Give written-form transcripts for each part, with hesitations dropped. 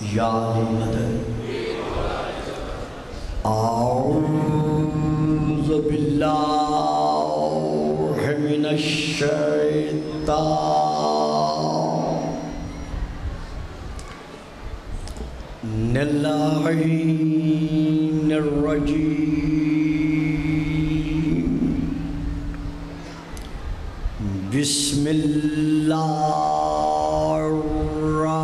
یا مدد اعوذ باللہ من الشیطان اللعین الرجیم بسم اللہ الرحمن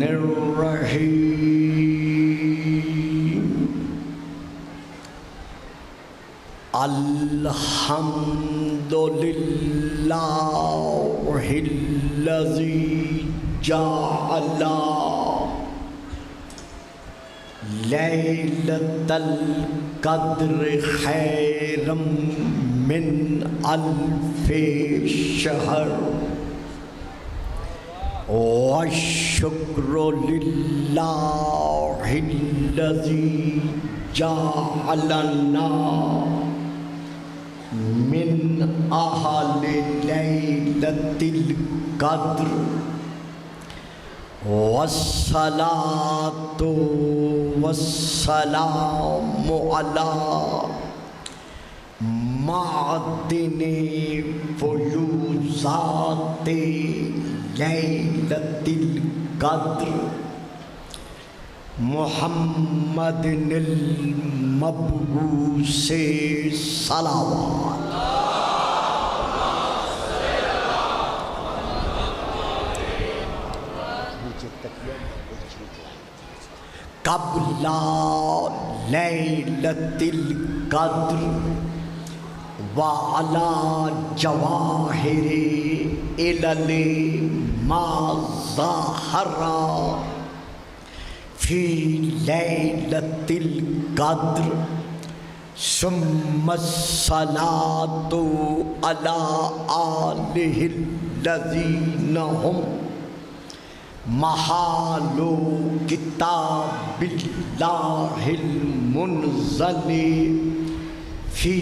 الرحیم الحمد للہ الذی جعل لیلۃ القدر خیرا من الف شہر والشکر للہ الذی جعلنا من اہل لیلۃ القدر والصلاة والسلام علی معدن فیوزات لیلۃ القدر محمد المبعوث صلوات قبل لیلۃ القدر وعلی جواہر علل ما ظہر فی لیلۃ القدر ثم الصلاة علی آلہ الذین هم محال کتاب اللہ المنزل فی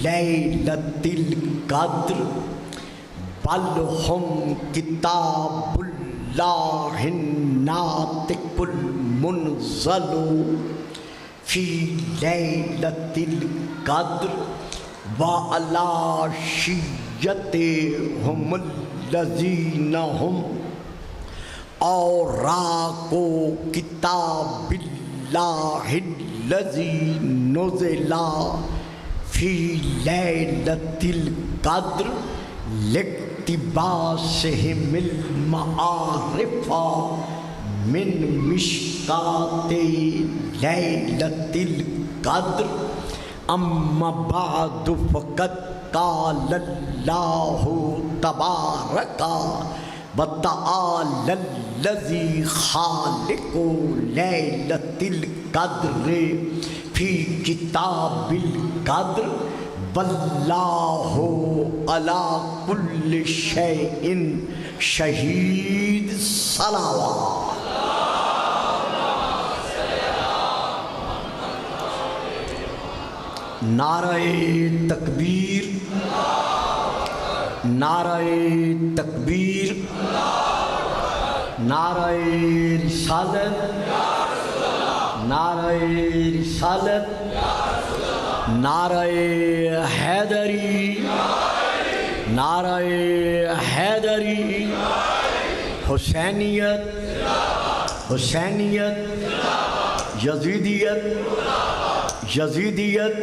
لیلۃ القدر بل ہم کتاب اللہ الناطق المنزل فی لیلۃ القدر وعلی شیعتہم الذین هم اوراق کتاب اللہ الذی نزل فی لیلۃ القدر لاقتباسہم المعارف من مشکات لیلۃ القدر اما بعد فقد قال اللہ تبارک وتعالی الذی خالق لیلۃ القدر فی کتاب القدر واللہ علی کل شیء شہید صلوات نعرہ تکبیر نعرہ تکبیر نعرہ رسالت نعرہ رسالت نعرہ حیدری نعرہ حیدری حسینیت حسینیت یزیدیت یزیدیت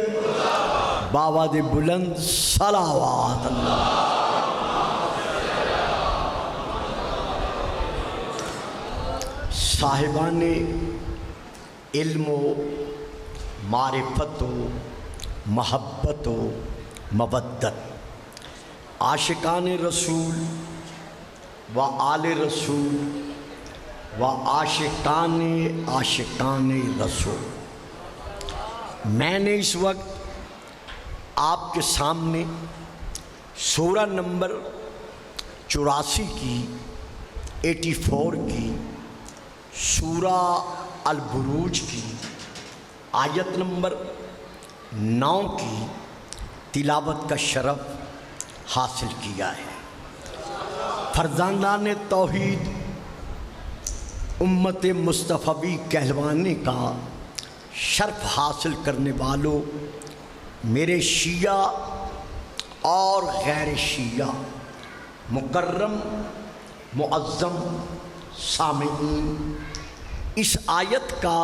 بابا دے بلند صلوات اللہ صاحبان علم و معرفت و محبت و مودت عاشقان رسول و آل رسول و عاشقان رسول، میں نے اس وقت آپ کے سامنے سورہ نمبر 84 کی 84 کی سورہ البروج کی آیت نمبر 9 کی تلاوت کا شرف حاصل کیا ہے۔ فرزندان توحید امت مصطفی کہلوانے کا شرف حاصل کرنے والوں، میرے شیعہ اور غیر شیعہ مکرم معظم سامعین، اس آیت کا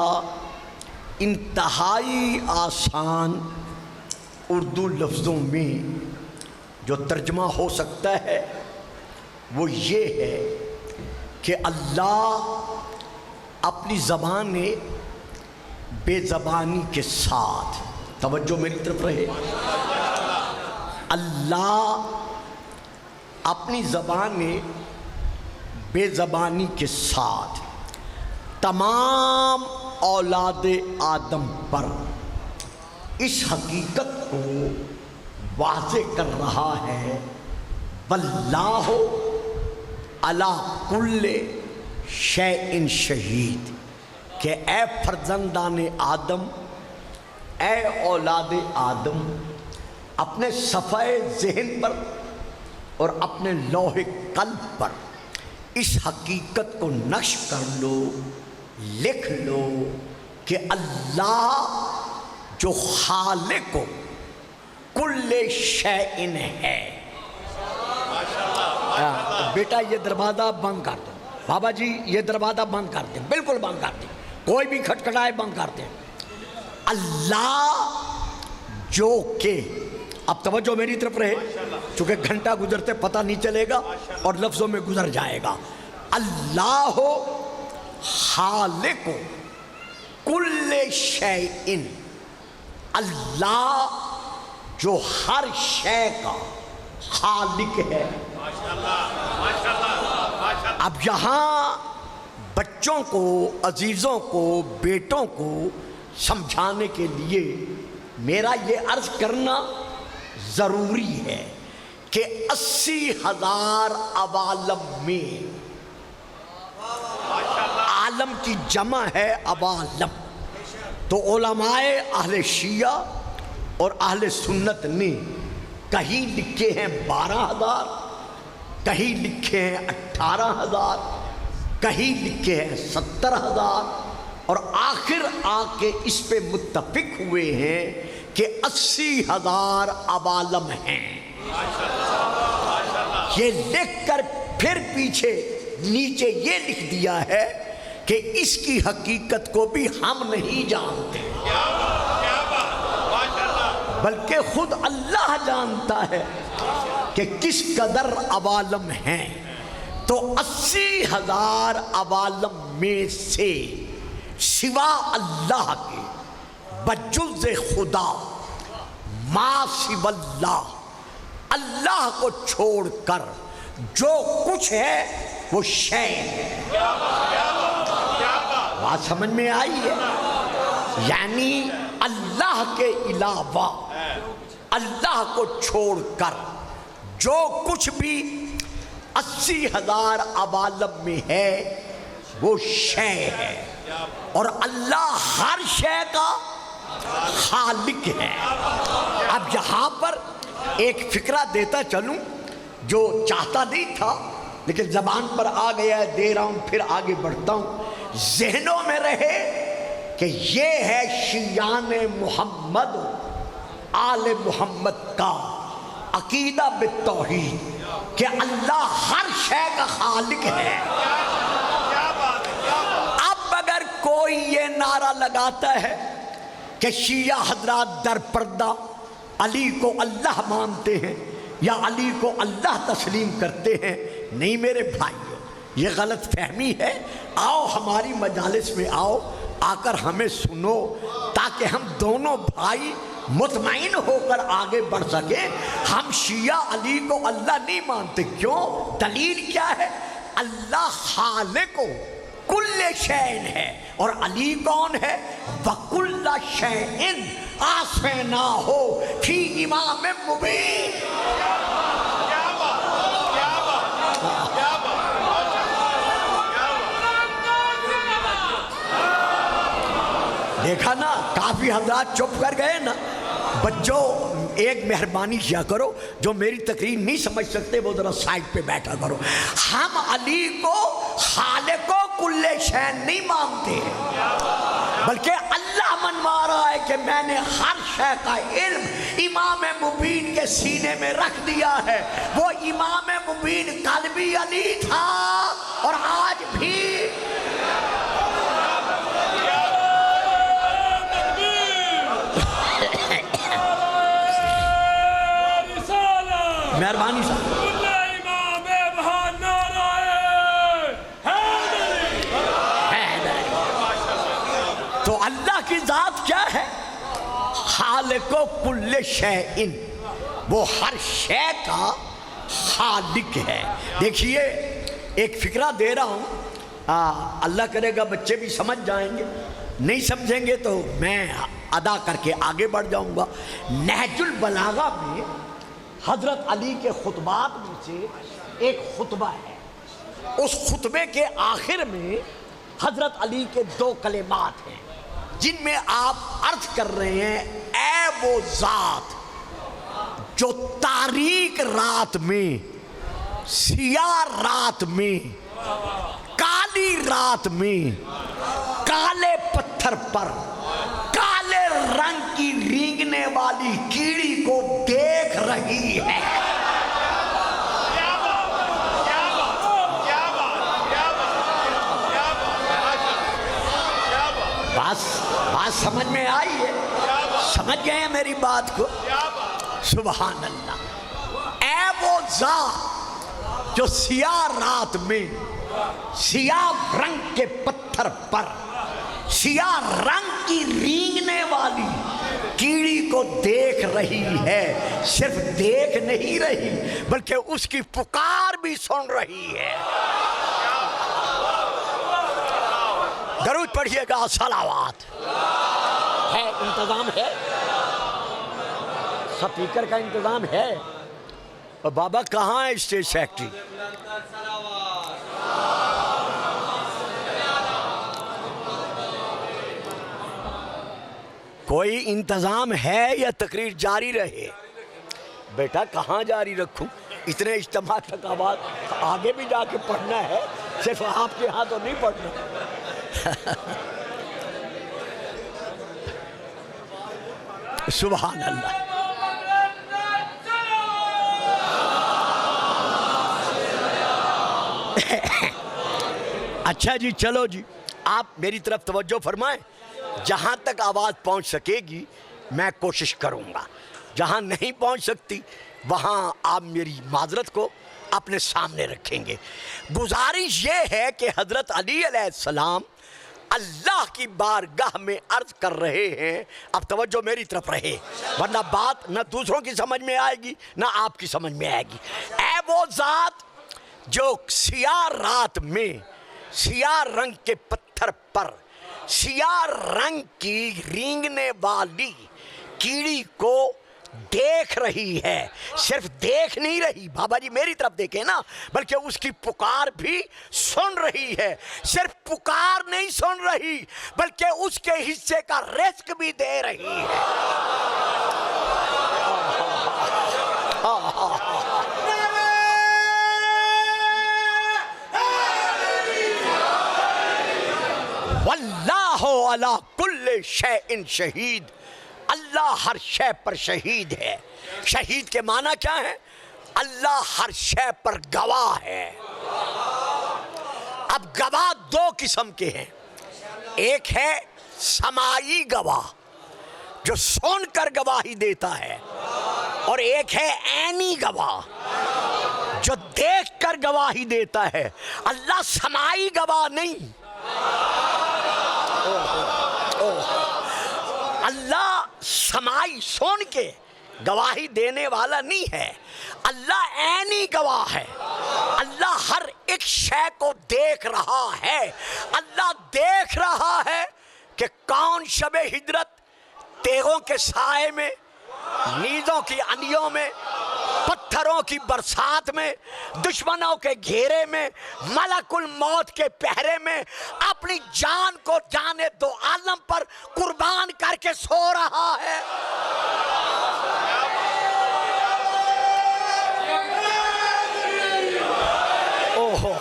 انتہائی آسان اردو لفظوں میں جو ترجمہ ہو سکتا ہے وہ یہ ہے کہ اللہ اپنی زبان بے زبانی کے ساتھ، توجہ میری طرف رہے، اللہ اپنی زبان بے زبانی کے ساتھ تمام اولاد آدم پر اس حقیقت کو واضح کر رہا ہے، واللہ علی کل شیء شہید، کہ اے فرزندان آدم، اے اولاد آدم، اپنے صفحہ ذہن پر اور اپنے لوح قلب پر اس حقیقت کو نقش کر لو، لکھ لو کہ اللہ جو خالق کل شیء ہے۔ بیٹا یہ دروازہ بند کر دیں، بابا جی یہ دروازہ بند کر دیں، بالکل بند کر دیں، کوئی بھی کھٹکھٹائے بند کر دیں۔ اللہ جو کہ، اب توجہ میری طرف رہے چونکہ گھنٹہ گزرتے پتہ نہیں چلے گا اور لفظوں میں گزر جائے گا، اللہ خالق کل شیء، اللہ جو ہر شے کا خالق ہے۔ اب یہاں بچوں کو، عزیزوں کو، بیٹوں کو سمجھانے کے لیے میرا یہ عرض کرنا ضروری ہے کہ 80,000 عوالم میں، عالم کی جمع ہے عوالم، تو علماء اہل شیعہ اور اہل سنت نے کہیں لکھے ہیں 12,000، کہیں لکھے ہیں 18,000، کہیں لکھے ہیں 70,000، اور آخر آ کے اس پہ متفق ہوئے ہیں کہ 80,000 عوالم ہیں۔ یہ لکھ کر پھر پیچھے نیچے یہ لکھ دیا ہے کہ اس کی حقیقت کو بھی ہم نہیں جانتے، بلکہ خود اللہ جانتا ہے کہ کس قدر عوالم ہیں۔ تو 80,000 عوالم میں سے سوا اللہ کے، بجز خدا، ما سوا اللہ، اللہ کو چھوڑ کر جو کچھ ہے وہ شے ہے۔ بات سمجھ میں آئی ہے؟ یعنی اللہ کے علاوہ، اللہ کو چھوڑ کر جو کچھ بھی 80,000 عوالم میں ہے وہ شے ہے، اور اللہ ہر شے کا خالق ہے۔ اب یہاں پر ایک فکرہ دیتا چلوں جو چاہتا نہیں تھا لیکن زبان پر آ گیا ہے، دے رہا ہوں، پھر آگے بڑھتا ہوں، ذہنوں میں رہے کہ یہ ہے شیعان محمد، آل محمد کا عقیدہ بالتوحید، کہ اللہ ہر شے کا خالق ہے۔ اب اگر کوئی یہ نعرہ لگاتا ہے کہ شیعہ حضرات در پردہ علی کو اللہ مانتے ہیں یا علی کو اللہ تسلیم کرتے ہیں، نہیں میرے بھائیو، یہ غلط فہمی ہے۔ آؤ ہماری مجالس میں آؤ، آ کر ہمیں سنو تاکہ ہم دونوں بھائی مطمئن ہو کر آگے بڑھ سکیں۔ ہم شیعہ علی کو اللہ نہیں مانتے، کیوں؟ دلیل کیا ہے؟ اللہ خالق کل شیء ہے، اور علی کون ہے؟ وَكُلَّ شَيْءٍ آتَيْنَاهُ فِي إِمَامٍ مُبِينٍ۔ دیکھا نا، کافی حضرات چپ کر گئے نا۔ بچوں ایک مہربانی کیا کرو، جو میری تقریر نہیں سمجھ سکتے وہ ذرا سائڈ پہ بیٹھا کرو. ہم علی کو خالق و کل شے نہیں مانتے، بلکہ اللہ منوا رہا ہے کہ میں نے ہر شے کا علم امام مبین کے سینے میں رکھ دیا ہے. وہ امام مبین کل بھی علی تھا اور آج بھی. مہربانی صاحب. تو اللہ کی ذات کیا ہے؟ خالق و کل شیء، وہ ہر شے کا خالق ہے. دیکھیے ایک فکرہ دے رہا ہوں، اللہ کرے گا بچے بھی سمجھ جائیں گے، نہیں سمجھیں گے تو میں ادا کر کے آگے بڑھ جاؤں گا. نہج البلاغہ میں حضرت علی کے خطبات میں سے ایک خطبہ ہے. اس خطبے کے آخر میں حضرت علی کے 2 کلمات ہیں جن میں آپ عرض کر رہے ہیں اے وہ ذات جو تاریک رات میں، سیاہ رات میں، کالی رات میں، کالے پتھر پر کالے رنگ کی رینگنے والی کیڑی کو دیکھ رہی ہے. بات سمجھ میں آئی ہے؟ سمجھ گئے ہیں میری بات کو؟ سبحان اللہ. اے وہ ذات جو سیاہ رات میں، سیاہ رنگ کے پتھر پر سیاہ رنگ کی رینگنے والی کیڑی کو دیکھ رہی ہے. صرف دیکھ نہیں رہی بلکہ اس کی پکار بھی سن رہی ہے. درود پڑھیے گا. صلوات ہے. انتظام ہے، سپیکر کا انتظام ہے. اور بابا کہاں ہے اسٹیج سیکٹری؟ کوئی انتظام ہے یا تقریر جاری رہے؟ بیٹا کہاں جاری رکھوں؟ اتنے اجتماع تک آواز آگے بھی جا کے پڑھنا ہے، صرف آپ کے ہاں تو نہیں پڑھنا. سبحان اللہ. اچھا جی، چلو جی، آپ میری طرف توجہ فرمائیں. جہاں تک آواز پہنچ سکے گی میں کوشش کروں گا، جہاں نہیں پہنچ سکتی وہاں آپ میری معذرت کو اپنے سامنے رکھیں گے. گزارش یہ ہے کہ حضرت علی علیہ السلام اللہ کی بارگاہ میں عرض کر رہے ہیں. اب توجہ میری طرف رہے، ورنہ بات نہ دوسروں کی سمجھ میں آئے گی نہ آپ کی سمجھ میں آئے گی. اے وہ ذات جو سیاہ رات میں، سیاہ رنگ کے پتھر پر سیاہ رنگ کی رینگنے والی کیڑی کو دیکھ رہی ہے. صرف دیکھ نہیں رہی، بابا جی میری طرف دیکھیں نا، بلکہ اس کی پکار بھی سن رہی ہے. صرف پکار نہیں سن رہی بلکہ اس کے حصے کا رزق بھی دے رہی ہے. واللہ علی کل شیء شہید. اللہ ہر شے پر شہید ہے. شہید کے معنی کیا ہے؟ اللہ ہر شے پر گواہ ہے. اب گواہ 2 قسم کے ہیں. ایک ہے سماعی گواہ جو سن کر گواہی دیتا ہے، اور ایک ہے عینی گواہ جو دیکھ کر گواہی دیتا ہے. اللہ سماعی گواہ نہیں، اللہ سماعی سن کے گواہی دینے والا نہیں ہے. اللہ عینی گواہ ہے. اللہ ہر ایک شے کو دیکھ رہا ہے. اللہ دیکھ رہا ہے کہ کون شب ہجرت تیغوں کے سائے میں، نیزوں کی انیوں میں، پتھروں کی برسات میں، دشمنوں کے گھیرے میں، ملک الموت کے پہرے میں اپنی جان کو جانے دو عالم پر قربان کر کے سو رہا ہے. ہو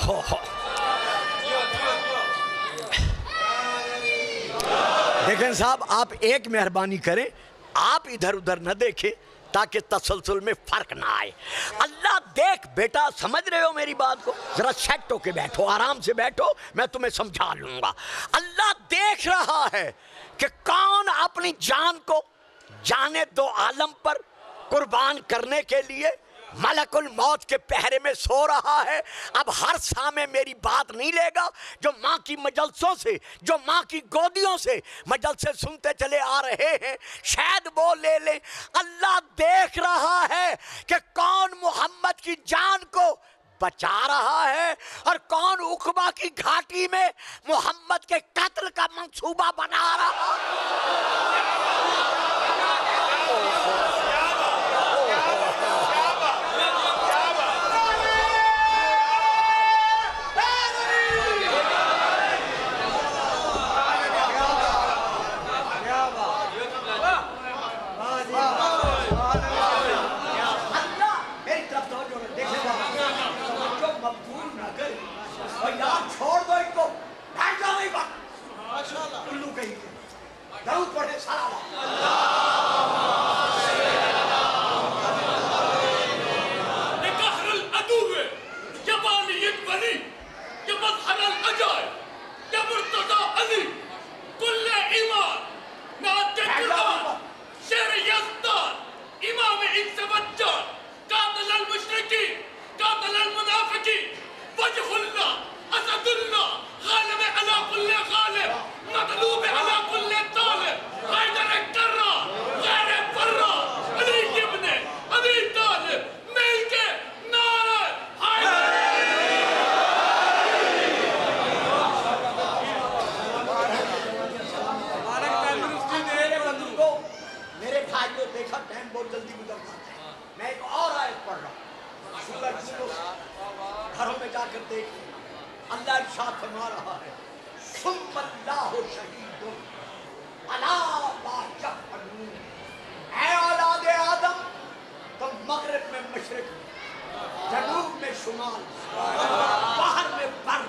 دیکھیں صاحب، آپ ایک مہربانی کریں، آپ ادھر ادھر نہ دیکھیں تاکہ تسلسل میں فرق نہ آئے۔ اللہ دیکھ بیٹا، سمجھ رہے ہو میری بات کو؟ ذرا سیٹ ہو کے بیٹھو، آرام سے بیٹھو، میں تمہیں سمجھا لوں گا۔ اللہ دیکھ رہا ہے کہ کون اپنی جان کو جانے دو عالم پر قربان کرنے کے لیے ملک الموت کے پہرے میں سو رہا ہے۔ اب ہر سامع میری بات نہیں لے گا، جو ماں کی مجلسوں سے، جو ماں کی گودیوں سے مجلسے سنتے چلے آ رہے ہیں، شاید وہ لے لیں۔ اللہ دیکھ رہا ہے کہ کون محمد کی جان کو بچا رہا ہے اور کون عقبہ کی گھاٹی میں محمد کے قتل کا منصوبہ بنا رہا ہے۔ درود پڑھے لقهر العدو يا بالي الولي يا مظهر العجائب يا مرتضى علي كل إيمان نادى القرآن شير يزدان إمام إنس وجان قاتل المشركين قاتل المنافقين وجه الله أسد الله غالب على كل غالب مغلوب على كل طالب حيدر الكرار غير فرار علي ابن أبي طالب ملك نار حيدر۔ میرے بھائی کو دیکھا ٹائم بہت جلدی گزر جاتا ہے، میں ایک اور آیت پڑھ رہا ہوں، سورہ یونس، گھروں میں جا کر دیکھیں اللہ ارشاد فرما رہا ہے، ثم اللہ شہید علی ما یفعلون۔ اے اولاد آدم، تم مغرب میں مشرق میں، جنوب میں شمال، باہر میں بر،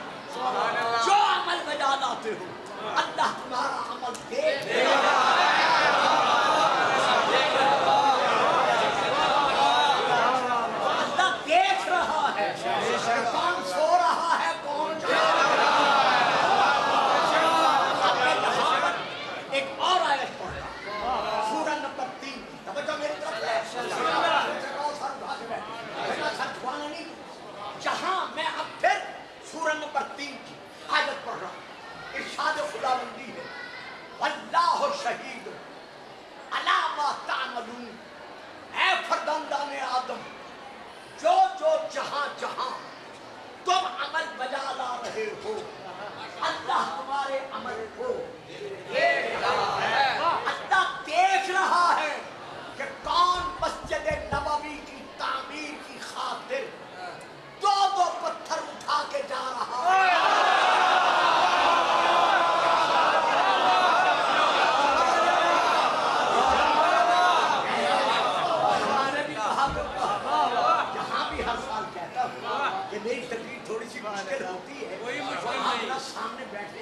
جو عمل بجا لاتے ہو اللہ تمہارا عمل دیکھ رہا ہے۔ اللہ دیکھ رہا ہے کون سو رہا ہے، کون جا رہا ہے۔ اب میں یہاں پر ایک اور آیت پڑھ رہا ہوں، سورہ نمبر 3، توجہ میری طرف ہے، جہاں میں اب پھر سورہ نمبر 3 کی آیت پڑھ رہا ہوں، ارشاد خداوندی ہے، واللہ شہید علی ما تعملون۔ اے فرزندان آدم، جو جہاں جہاں تم عمل بجا لا رہے ہو اللہ تمہارے عمل کو دیکھ رہا ہے۔ اللہ دیکھ رہا ہے کہ کون مسجد نبوی کی تعمیر کی خاطر دو پتھر اٹھا کے جا رہا ہے۔ کہ میری تقریر تھوڑی سی مشکل ہوتی ہے، آپ سامنے بیٹھے،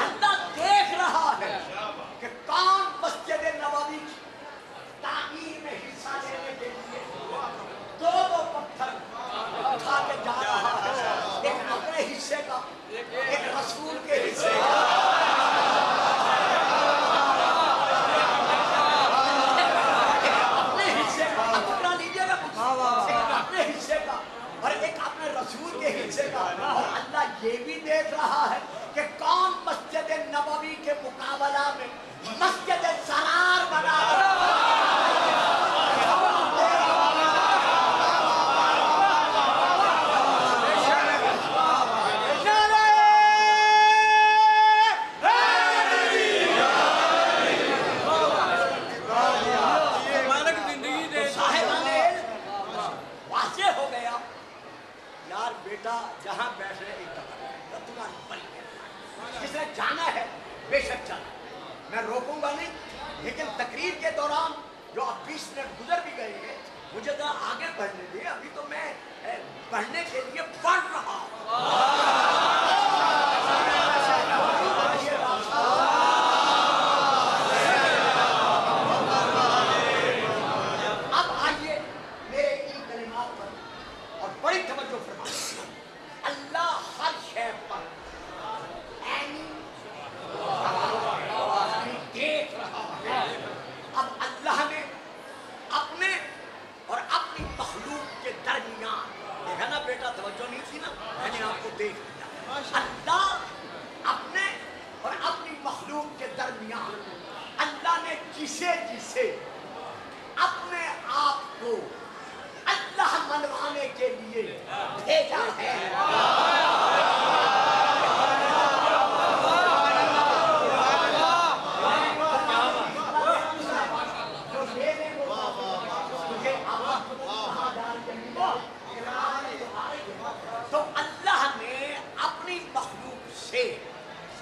اللہ دیکھ رہا ہے کہ کون مسجد نبوی کی تعمیر میں حصہ لینے کے لیے دو پتھر اٹھا کے جا رہا ہے، ایک اپنے حصے کا، ایک رسول کے حصے کا۔ اپنے حصے کا پکڑا لیجیے گا، اپنے حصے کا اور ایک اپنے رسول کے حصے کا۔ اور اللہ یہ بھی دیکھ رہا ہے کہ کون مسجد نبوی کے مقابلہ میں مسجد سرار بنا رہا ہے۔ جہاں بیٹھ رہے ایک دفعہ تمہاری بلی ہے، جس نے جانا ہے بے شک جانا، میں روکوں گا نہیں، لیکن تقریر کے دوران جو اب 20 منٹ گزر بھی گئے ہیں، مجھے ذرا آگے بڑھنے دیں، ابھی تو میں پڑھنے کے لیے پڑھ رہا ہوں۔ اب آئیے میرے ان کلمات پر اور بڑی توجہ فرمائیے۔ اللہ ہر شے پر دیکھ رہا ہے۔ اب اللہ نے اپنے اور اپنی مخلوق کے درمیان، دیکھا نا بیٹا توجہ نہیں تھی نا، میں نے آپ کو دیکھ لیا۔ اللہ اپنے اور اپنی مخلوق کے درمیان اللہ نے جسے جسے اپنے آپ کو اللہ منوانے کے لیے بھیجا ہے، تو اللہ نے اپنی مخلوق سے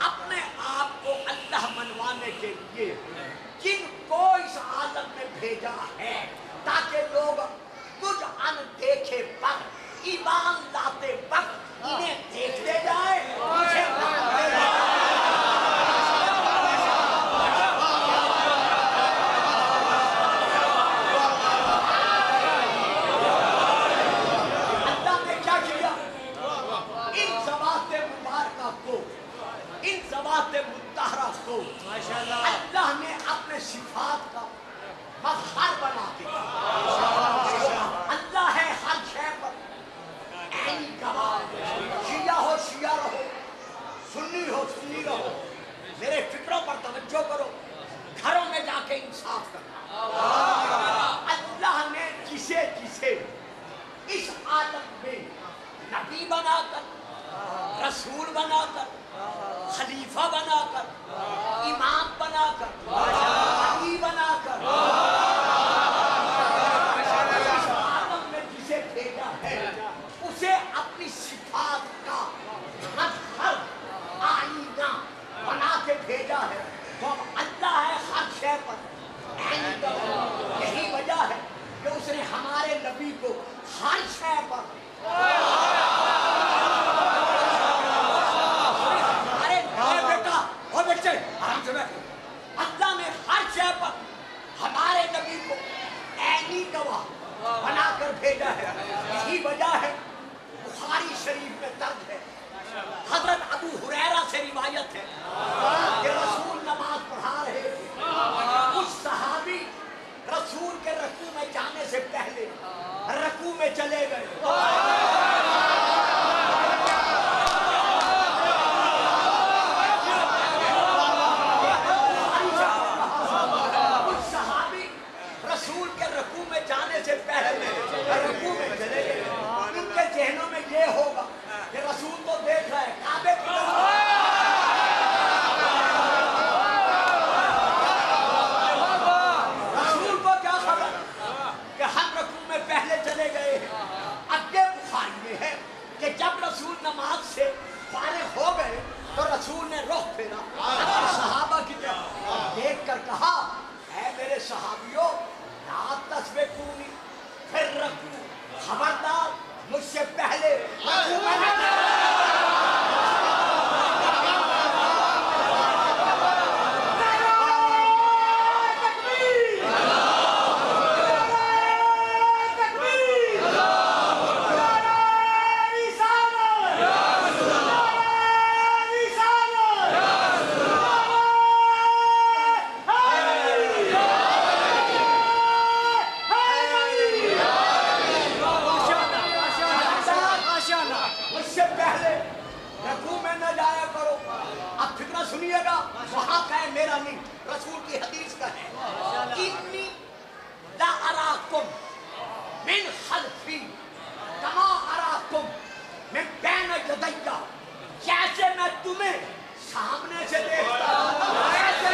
اپنے آپ کو اللہ منوانے کے لیے جن کو اس عالم میں بھیجا ہے تاکہ لوگ کچھ ان دیکھے پر ایمان لاتے وقت انہیں دیکھتے جائے، مجھے مانتے جائے۔ اللہ نے کیا کیا؟ ان ذوات مبارکہ کو، ان ذوات مطہرہ کو اللہ نے اپنے صفات کا مظہر بنا دیا۔ اللہ ہے ہر شے پر عینی گواہ، شیعہ ہو شیعہ رہو، سنی ہو سنی رہو، میرے فکروں پر توجہ کرو، گھروں میں جا کے انصاف کرنا۔ اللہ نے جسے جسے اس عالم میں نبی بنا کر، رسول بنا کر، خلیفہ بنا کر، امام بنا کر، علی بنا کر، اس عالم میں جسے بھیجا ہے اسے اپنی صفات کا مظہر، آئینہ بنا کے بھیجا ہے۔ تو اللہ ہے ہر شے پر عینی گواہ۔ یہی وجہ ہے کہ اس نے ہمارے نبی کو ہر شے پر اللہ نے ہر شے پر ہمارے نبی کو عینی گواہ بنا کر بھیجا ہے۔ یہی وجہ ہے بخاری شریف میں درج ہے، حضرت ابو ہریرہ سے روایت ہے کہ رسول نماز پڑھا رہے تھے، کچھ صحابی رسول کے رکوع میں جانے سے پہلے رکوع میں چلے گئے۔ رسول کے رکوع میں جانے سے پہلے رکوع میں چلے گئے۔ ان کے ذہنوں میں یہ ہوگا کہ رسول تو دیکھ رہا ہے کعبے کی طرف، رسول کو کیا خبر کہ ہم رکوع میں پہلے چلے گئے ہیں۔ آگے بخاری میں ہے کہ جب رسول نماز سے فارغ ہو گئے تو رسول نے رخ پھیرا صحابہ کی طرف، دیکھ کر کہا اے میرے صحابیوں لا تسبقونی، پھر رکوع، خبردار مجھ سے پہلے رکوع میں نہ وہاں کا ہے میرا نہیں، رسول کی حدیث کا ہے۔ انی لا اراکم من خلفی کما اراکم من بین یدیہ، جیسے میں تمہیں سامنے سے دیکھتا ہوں ایسے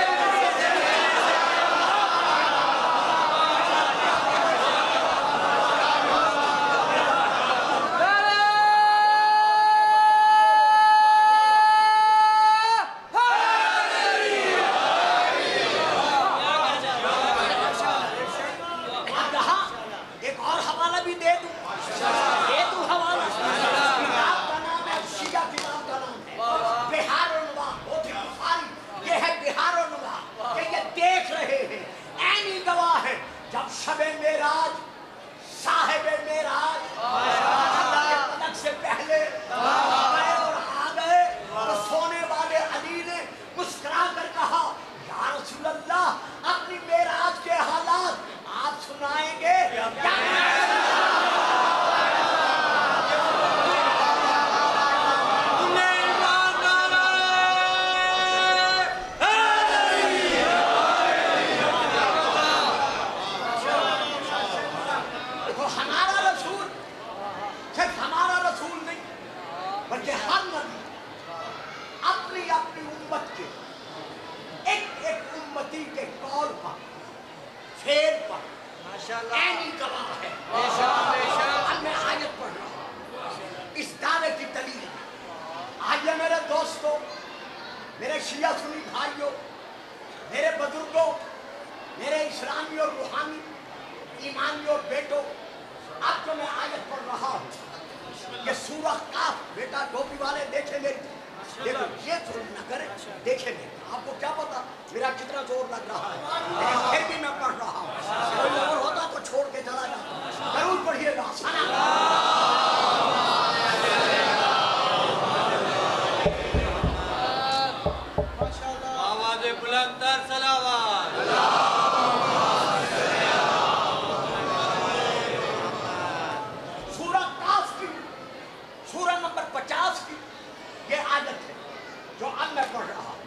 بلکہ ہر نبی اپنی اپنی امت کے ایک ایک امتی کے قول پر فعل پر عینی گواہ ہے۔ اب میں آیت پڑھ رہا ہوں اس دعوے کی دلیل۔ آئیے میرے دوستوں، میرے شیعہ سنی بھائیوں، میرے بزرگوں، میرے اسلامی اور روحانی ایمانی اور بیٹوں، اب جو میں آیت پڑھ رہا ہوں یہ سورہ قاف، بیٹا ٹوپی والے دیکھیں میری، دیکھو یہ ظلم نہ کرے، دیکھیں میری، آپ کو کیا پتا میرا کتنا زور لگ رہا ہے، لیکن پھر بھی میں پڑھ رہا ہوں، کوئی اور ہوتا تو چھوڑ کے چلا جاتا۔ ضرور پڑھیے گا، آواز بلند تر صلوات۔ سورہ قاف کی سورہ نمبر 50 کی یہ آیت ہے جو اب میں پڑھ رہا ہوں۔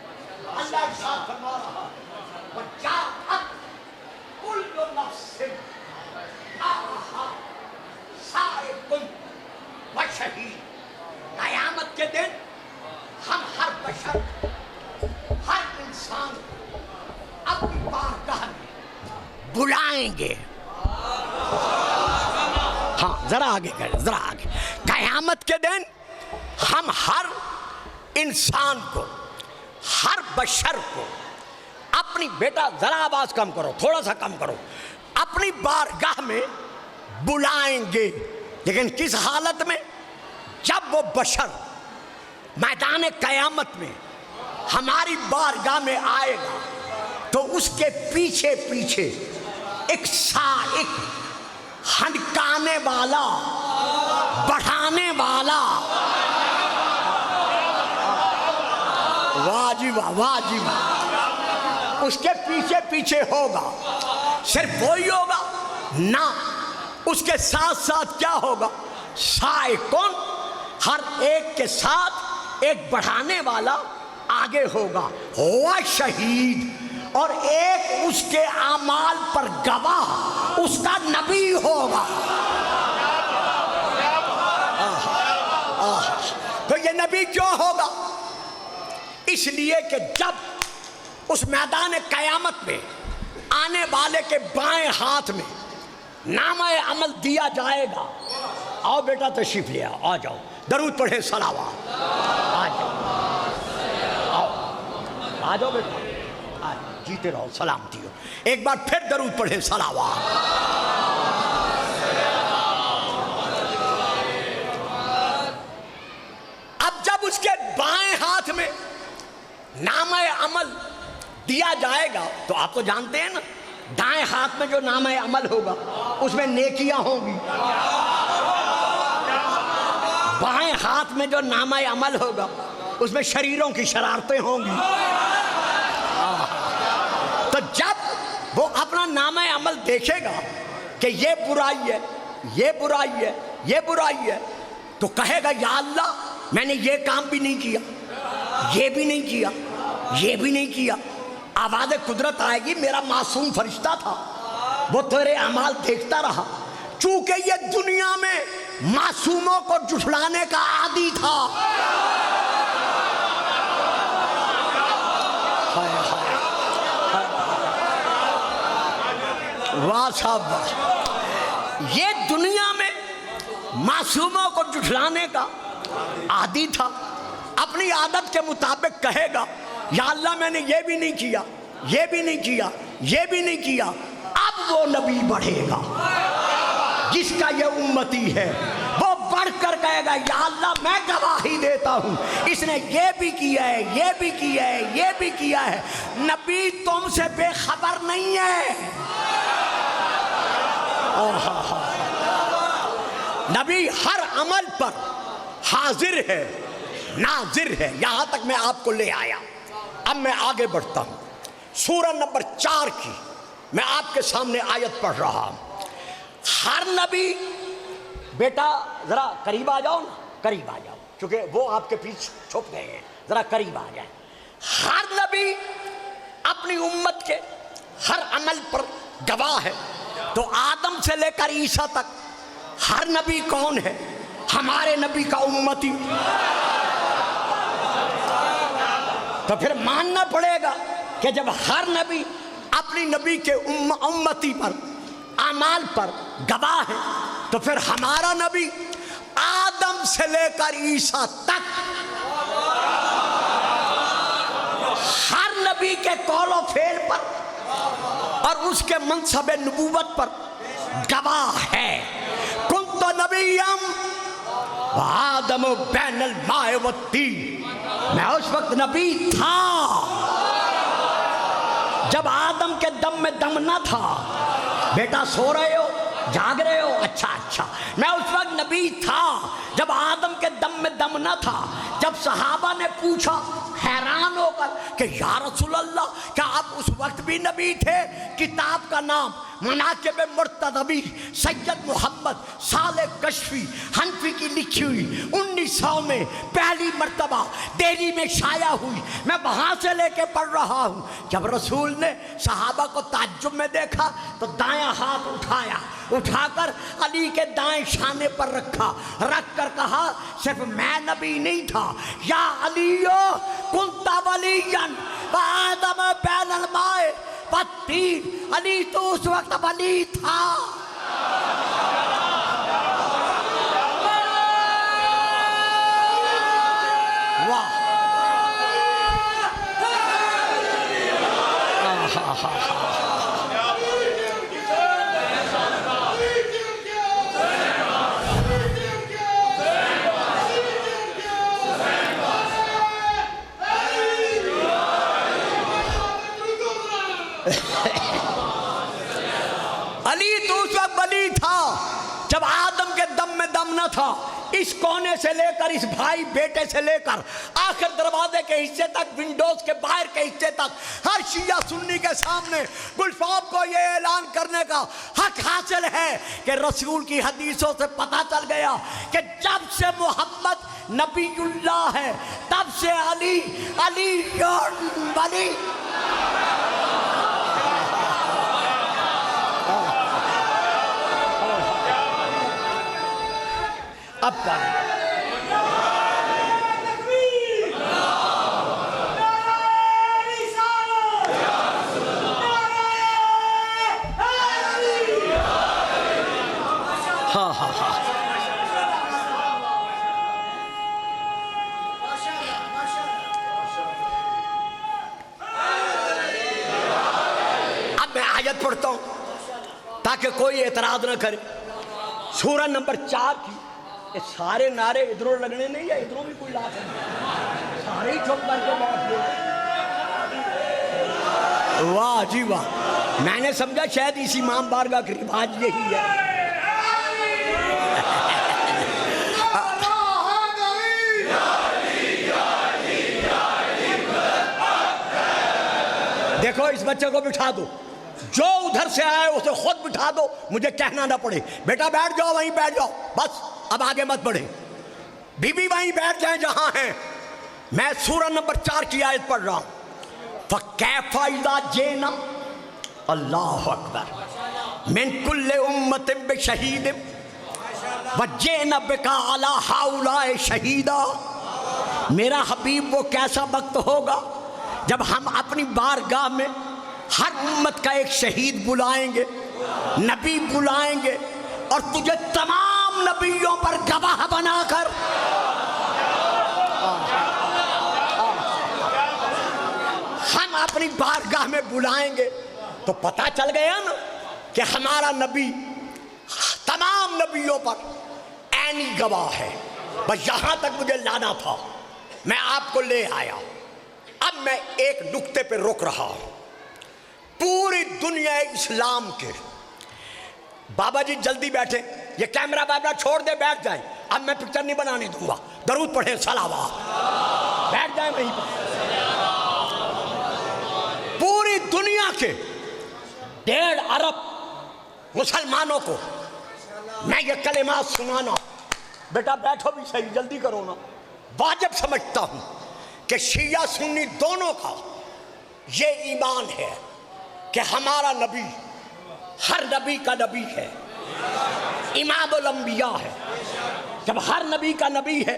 اللہ ارشاد فرما رہا ہے وَجَاءَتْ كُلُّ نَفْسٍ مَعَهَا سَائِقٌ وَشَهِيدٌ۔ قیامت کے دن ہم ہر بشر، ہر انسان اپنی بارگاہ میں بلائیں گے۔ ہاں ذرا آگے کریں، ذرا آگے۔ قیامت کے دن ہم ہر انسان کو، ہر بشر کو اپنی، بیٹا ذرا آواز کم کرو، تھوڑا سا کم کرو، اپنی بارگاہ میں بلائیں گے۔ لیکن کس حالت میں؟ جب وہ بشر میدان قیامت میں ہماری بارگاہ میں آئے گا تو اس کے پیچھے پیچھے ایک سائق، ہنکانے والا، بڑھانے والا، واہ جی واہ، واہ جی واہ، اس کے پیچھے پیچھے ہوگا۔ صرف وہی ہوگا نہ، اس کے ساتھ ساتھ کیا ہوگا؟ سائق کون؟ ہر ایک کے ساتھ ایک بڑھانے والا آگے ہوگا، ہوا شہید، اور ایک اس کے اعمال پر گواہ، اس کا نبی ہوگا۔ تو یہ نبی کیوں ہوگا؟ اس لیے کہ جب اس میدان قیامت میں آنے والے کے بائیں ہاتھ میں نامہ عمل دیا جائے گا، آؤ بیٹا تشریف لے آؤ، آ جاؤ، درود پڑھیں، صلوات، آ جاؤ، آؤ، آ جاؤ بیٹا، آ جاؤ، جیتے رہو، سلامتی ہو، ایک بار پھر درود پڑھیں، صلوات۔ اب جب اس کے بائیں ہاتھ میں نامہ عمل دیا جائے گا تو آپ تو جانتے ہیں نا، دائیں ہاتھ میں جو نامہ عمل ہوگا اس میں نیکیاں ہوں گی، بائیں ہاتھ میں جو نامہ عمل ہوگا اس میں شریروں کی شرارتیں ہوں گی۔ تو جب وہ اپنا نامہ عمل دیکھے گا کہ یہ برائی ہے، یہ برائی ہے، یہ برائی ہے، تو کہے گا یا اللہ میں نے یہ کام بھی نہیں کیا، یہ بھی نہیں کیا، یہ بھی نہیں کیا۔ آواز قدرت آئے گی، میرا معصوم فرشتہ تھا، وہ تیرے اعمال دیکھتا رہا، چونکہ یہ دنیا میں معصوموں کو جھٹلانے کا عادی تھا۔ واہ صاحب واہ، یہ دنیا میں معصوموں کو جھٹلانے کا عادی تھا، اپنی عادت کے مطابق کہے گا یا اللہ میں نے یہ بھی نہیں کیا، یہ بھی نہیں کیا، یہ بھی نہیں کیا۔ اب وہ نبی بڑھے گا جس کا یہ امتی ہے، وہ بڑھ کر کہے گا یا اللہ میں گواہی دیتا ہوں اس نے یہ بھی کیا ہے، یہ بھی کیا ہے، یہ بھی کیا ہے۔ نبی تم سے بے خبر نہیں ہے، نبی ہر عمل پر حاضر ہے، ناظر ہے۔ یہاں تک میں آپ کو لے آیا، اب میں آگے بڑھتا ہوں۔ سورہ نمبر 4 کی میں آپ کے سامنے آیت پڑھ رہا ہوں۔ ہر نبی، بیٹا ذرا قریب آ جاؤ نا، قریب آ جاؤ، چونکہ وہ آپ کے پیچھے چھپ گئے ہیں، ذرا قریب آ جائیں۔ ہر نبی اپنی امت کے ہر عمل پر گواہ ہے۔ تو آدم سے لے کر عیسیٰ تک ہر نبی کون ہے؟ ہمارے نبی کا امتی، تو پھر ماننا پڑے گا کہ جب ہر نبی اپنی نبی کے امتی پر اعمال پر گواہ ہے، تو پھر ہمارا نبی آدم سے لے کر عیسیٰ تک ہر نبی کے قول و فعل پر اور اس کے منصب نبوت پر گواہ ہے۔ کنت نبیم وآدم بین الماء والطین، میں اس وقت نبی تھا جب آدم کے دم میں دم نہ تھا۔ بیٹا سو رہے ہو، جاگ رہے ہو؟ اچھا میں اس وقت نبی تھا جب آدم کے دم میں دم نہ تھا۔ جب صحابہ نے پوچھا حیران ہو کر کہ یا رسول اللہ کیا آپ اس وقت بھی نبی تھے؟ کتاب کا نام مناقب مرتضوی سید محمد صالح کشفی حنفی کی لکھی ہوئی 1900 میں پہلی مرتبہ دہلی میں شائع ہوئی، میں وہاں سے لے کے پڑھ رہا ہوں۔ جب رسول نے صحابہ کو تعجب میں دیکھا تو دایاں ہاتھ اٹھایا، اٹھا کر علی کے دائیں شانے پر رکھا، رکھ کر کہا صرف میں نبی نہیں تھا، یا علیو کنت ولیاً وآدم بین الماء والطین، علی تو اس وقت ولی تھا۔ واہ علی تو اس وقت ولی تھا جب آدم کے دم میں دم نہ تھا۔ اس کونے سے لے کر اس بھائی بیٹے سے لے کر آخر دروازے کے حصے تک، ونڈوز کے باہر کے حصے تک، ہر شیعہ سنی کے سامنے گلفام کو یہ اعلان کرنے کا حق حاصل ہے کہ رسول کی حدیثوں سے پتہ چل گیا کہ جب سے محمد نبی اللہ ہے تب سے علی ولی۔ اب میں آیت پڑھتا ہوں تاکہ کوئی اعتراض نہ کرے۔ سورہ نمبر 4 کی یہ سارے نعرے ادھروں لگنے نہیں، یا ادھروں بھی کوئی لاکھ ہے؟ سارے ہی چپ کر کے بیٹھ گئے۔ واہ جی واہ، میں نے سمجھا شاید اس امام بارگاہ کا رواج یہی ہے۔ دیکھو اس بچے کو بٹھا دو، جو ادھر سے آئے اسے خود بٹھا دو، مجھے کہنا نہ پڑے بیٹا بیٹھ جاؤ، وہیں بیٹھ جاؤ، بس اب آگے مت بڑھے، بی بی وہیں بیٹھ جائیں جہاں ہیں۔ میں سورہ نمبر 4 کی آیت پڑھ رہا ہوں۔ فَكَيْفَ إِذَا جِئْنَا اللہ اکبر من کل امت بشہید وجئنا بک علی ہؤلاء شہیدا۔ میرا حبیب وہ کیسا وقت ہوگا جب ہم اپنی بارگاہ میں ہر امت کا ایک شہید بلائیں گے، نبی بلائیں گے، اور تجھے تمام نبیوں پر گواہ بنا کر ہم اپنی بارگاہ میں بلائیں گے، تو پتہ چل گیا نا کہ ہمارا نبی تمام نبیوں پر عینی گواہ ہے۔ بس یہاں تک مجھے لانا تھا، میں آپ کو لے آیا۔ اب میں ایک نقطے پہ رک رہا ہوں۔ پوری دنیا اسلام کے بابا جی جلدی بیٹھے، یہ کیمرہ بابا چھوڑ دے، بیٹھ جائیں، اب میں پکچر نہیں بنانے دوں گا، درود پڑھیں صلوات، بیٹھ جائیں وہیں پر۔ پوری دنیا کے 1.5 ارب مسلمانوں کو میں یہ کلمات سنانا، بیٹا بیٹھو بھی صحیح، جلدی کرو نا، واجب سمجھتا ہوں کہ شیعہ سنی دونوں کا یہ ایمان ہے کہ ہمارا نبی ہر نبی کا نبی ہے، امام الانبیاء ہے، جب ہر نبی کا نبی ہے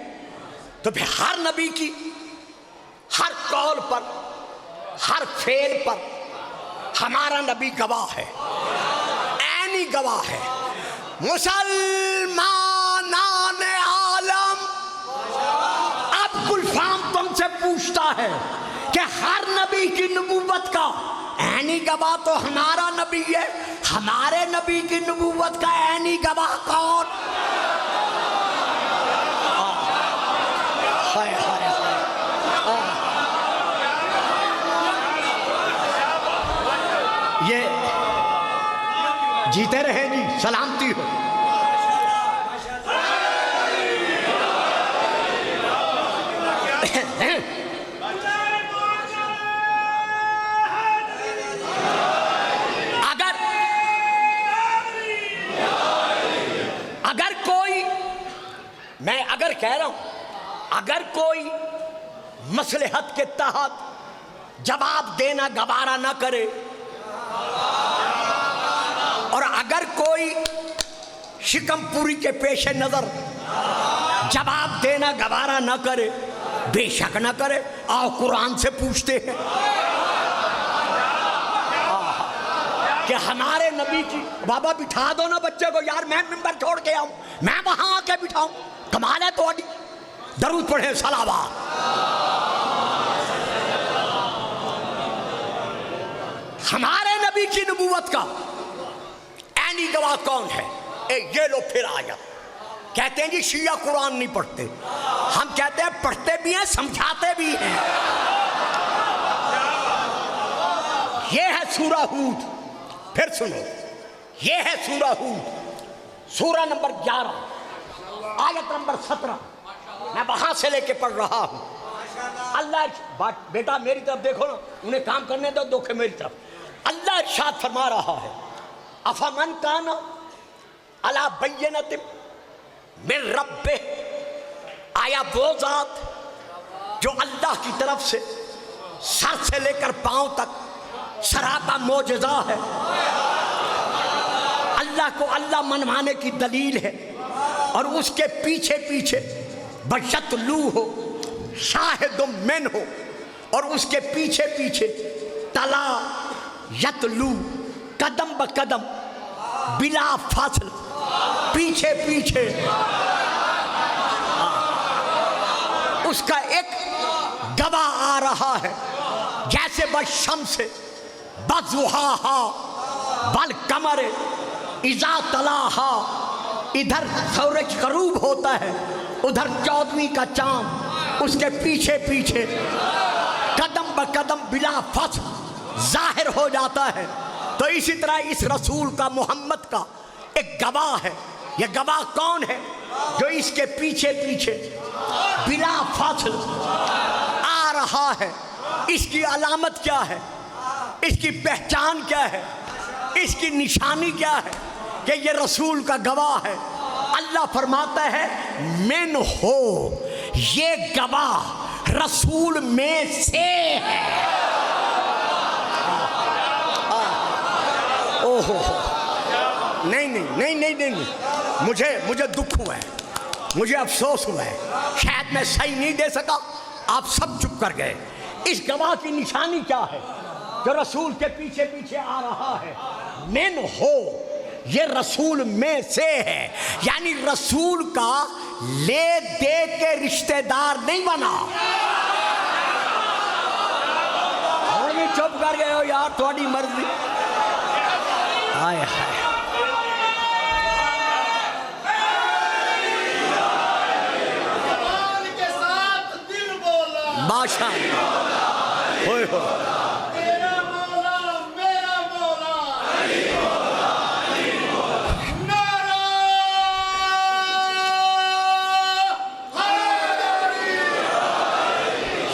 تو پھر ہر نبی کی ہر قول پر ہر فعل پر ہمارا نبی گواہ ہے، عینی گواہ ہے۔ مسلمان عالم، اب گلفام تم سے پوچھتا ہے کہ ہر نبی کی نبوت کا عینی گواہ تو ہمارا نبی ہے، ہمارے نبی کی نبوت کا عینی گواہ کون؟ یہ جیتے رہے جی، سلامتی ہو۔ اگر کوئی، میں اگر کہہ رہا ہوں، اگر کوئی مصلحت کے تحت جواب دینا گوارا نہ کرے، اور اگر کوئی شکم پوری کے پیش نظر جواب دینا گوارا نہ کرے، بے شک نہ کرے، آؤ قرآن سے پوچھتے ہیں کہ ہمارے نبی کی، بابا بٹھا دو نا بچے کو، یار میں ممبر چھوڑ کے آؤں، میں وہاں آ کے بٹھاؤں، کمال ہے تو درود پڑھیں، صلوات۔ ہمارے نبی کی نبوت کا عینی گواہ کون ہے؟ یہ لو پھر آیا، کہتے ہیں جی شیعہ قرآن نہیں پڑھتے، ہم کہتے ہیں پڑھتے بھی ہیں، سمجھاتے بھی ہیں۔ یہ ہے سورہ ہود، پھر سنو، یہ ہے سورہ ہود، سورہ نمبر 11 آیت نمبر 17، میں وہاں سے لے کے پڑھ رہا ہوں۔ اللہ بیٹا میری طرف دیکھو نا، انہیں کام کرنے دو، دکھ میری طرف۔ اللہ ارشاد فرما رہا ہے، افمن کان علی بینۃ من ربہ، آیا وہ ذات جو اللہ کی طرف سے سر سے لے کر پاؤں تک سراپا معجزہ ہے، اللہ کو اللہ منوانے کی دلیل ہے، اور اس کے پیچھے پیچھے بشتلو ہو، شاہد من ہو، اور اس کے پیچھے پیچھے تلا یتلو، قدم بقدم بلا فاصل، پیچھے پیچھے اس کا ایک گواہ آ رہا ہے، جیسے بالشمس بضحاہا والقمر اذا تلاہا، ادھر سورج غروب ہوتا ہے، ادھر 14ویں کا چاند، اس کے پیچھے پیچھے قدم بقدم بلا فاصل ظاہر ہو جاتا ہے۔ تو اسی طرح اس رسول کا، محمد کا ایک گواہ ہے۔ یہ گواہ کون ہے؟ جو اس کے پیچھے پیچھے بلا فاصل آ رہا ہے۔ اس کی علامت کیا ہے؟ اس کی پہچان کیا ہے؟ اس کی نشانی کیا ہے کہ یہ رسول کا گواہ ہے؟ اللہ فرماتا ہے من ہو، یہ گواہ رسول میں سے ہے۔ نہیں، مجھے دکھ ہوا ہے، مجھے افسوس ہوا ہے، شاید میں صحیح نہیں دے سکا، آپ سب چپ کر گئے۔ اس گواہ کی نشانی کیا ہے جو رسول کے پیچھے پیچھے آ رہا ہے؟ من ہو، یہ رسول میں سے ہے، یعنی رسول کا لے دے کے رشتہ دار نہیں بنا۔ اور بھی چپ کر گئے ہو یار، تھوڑی مرضی۔ ہائے ہائے، بادشاہ ہوئے ہو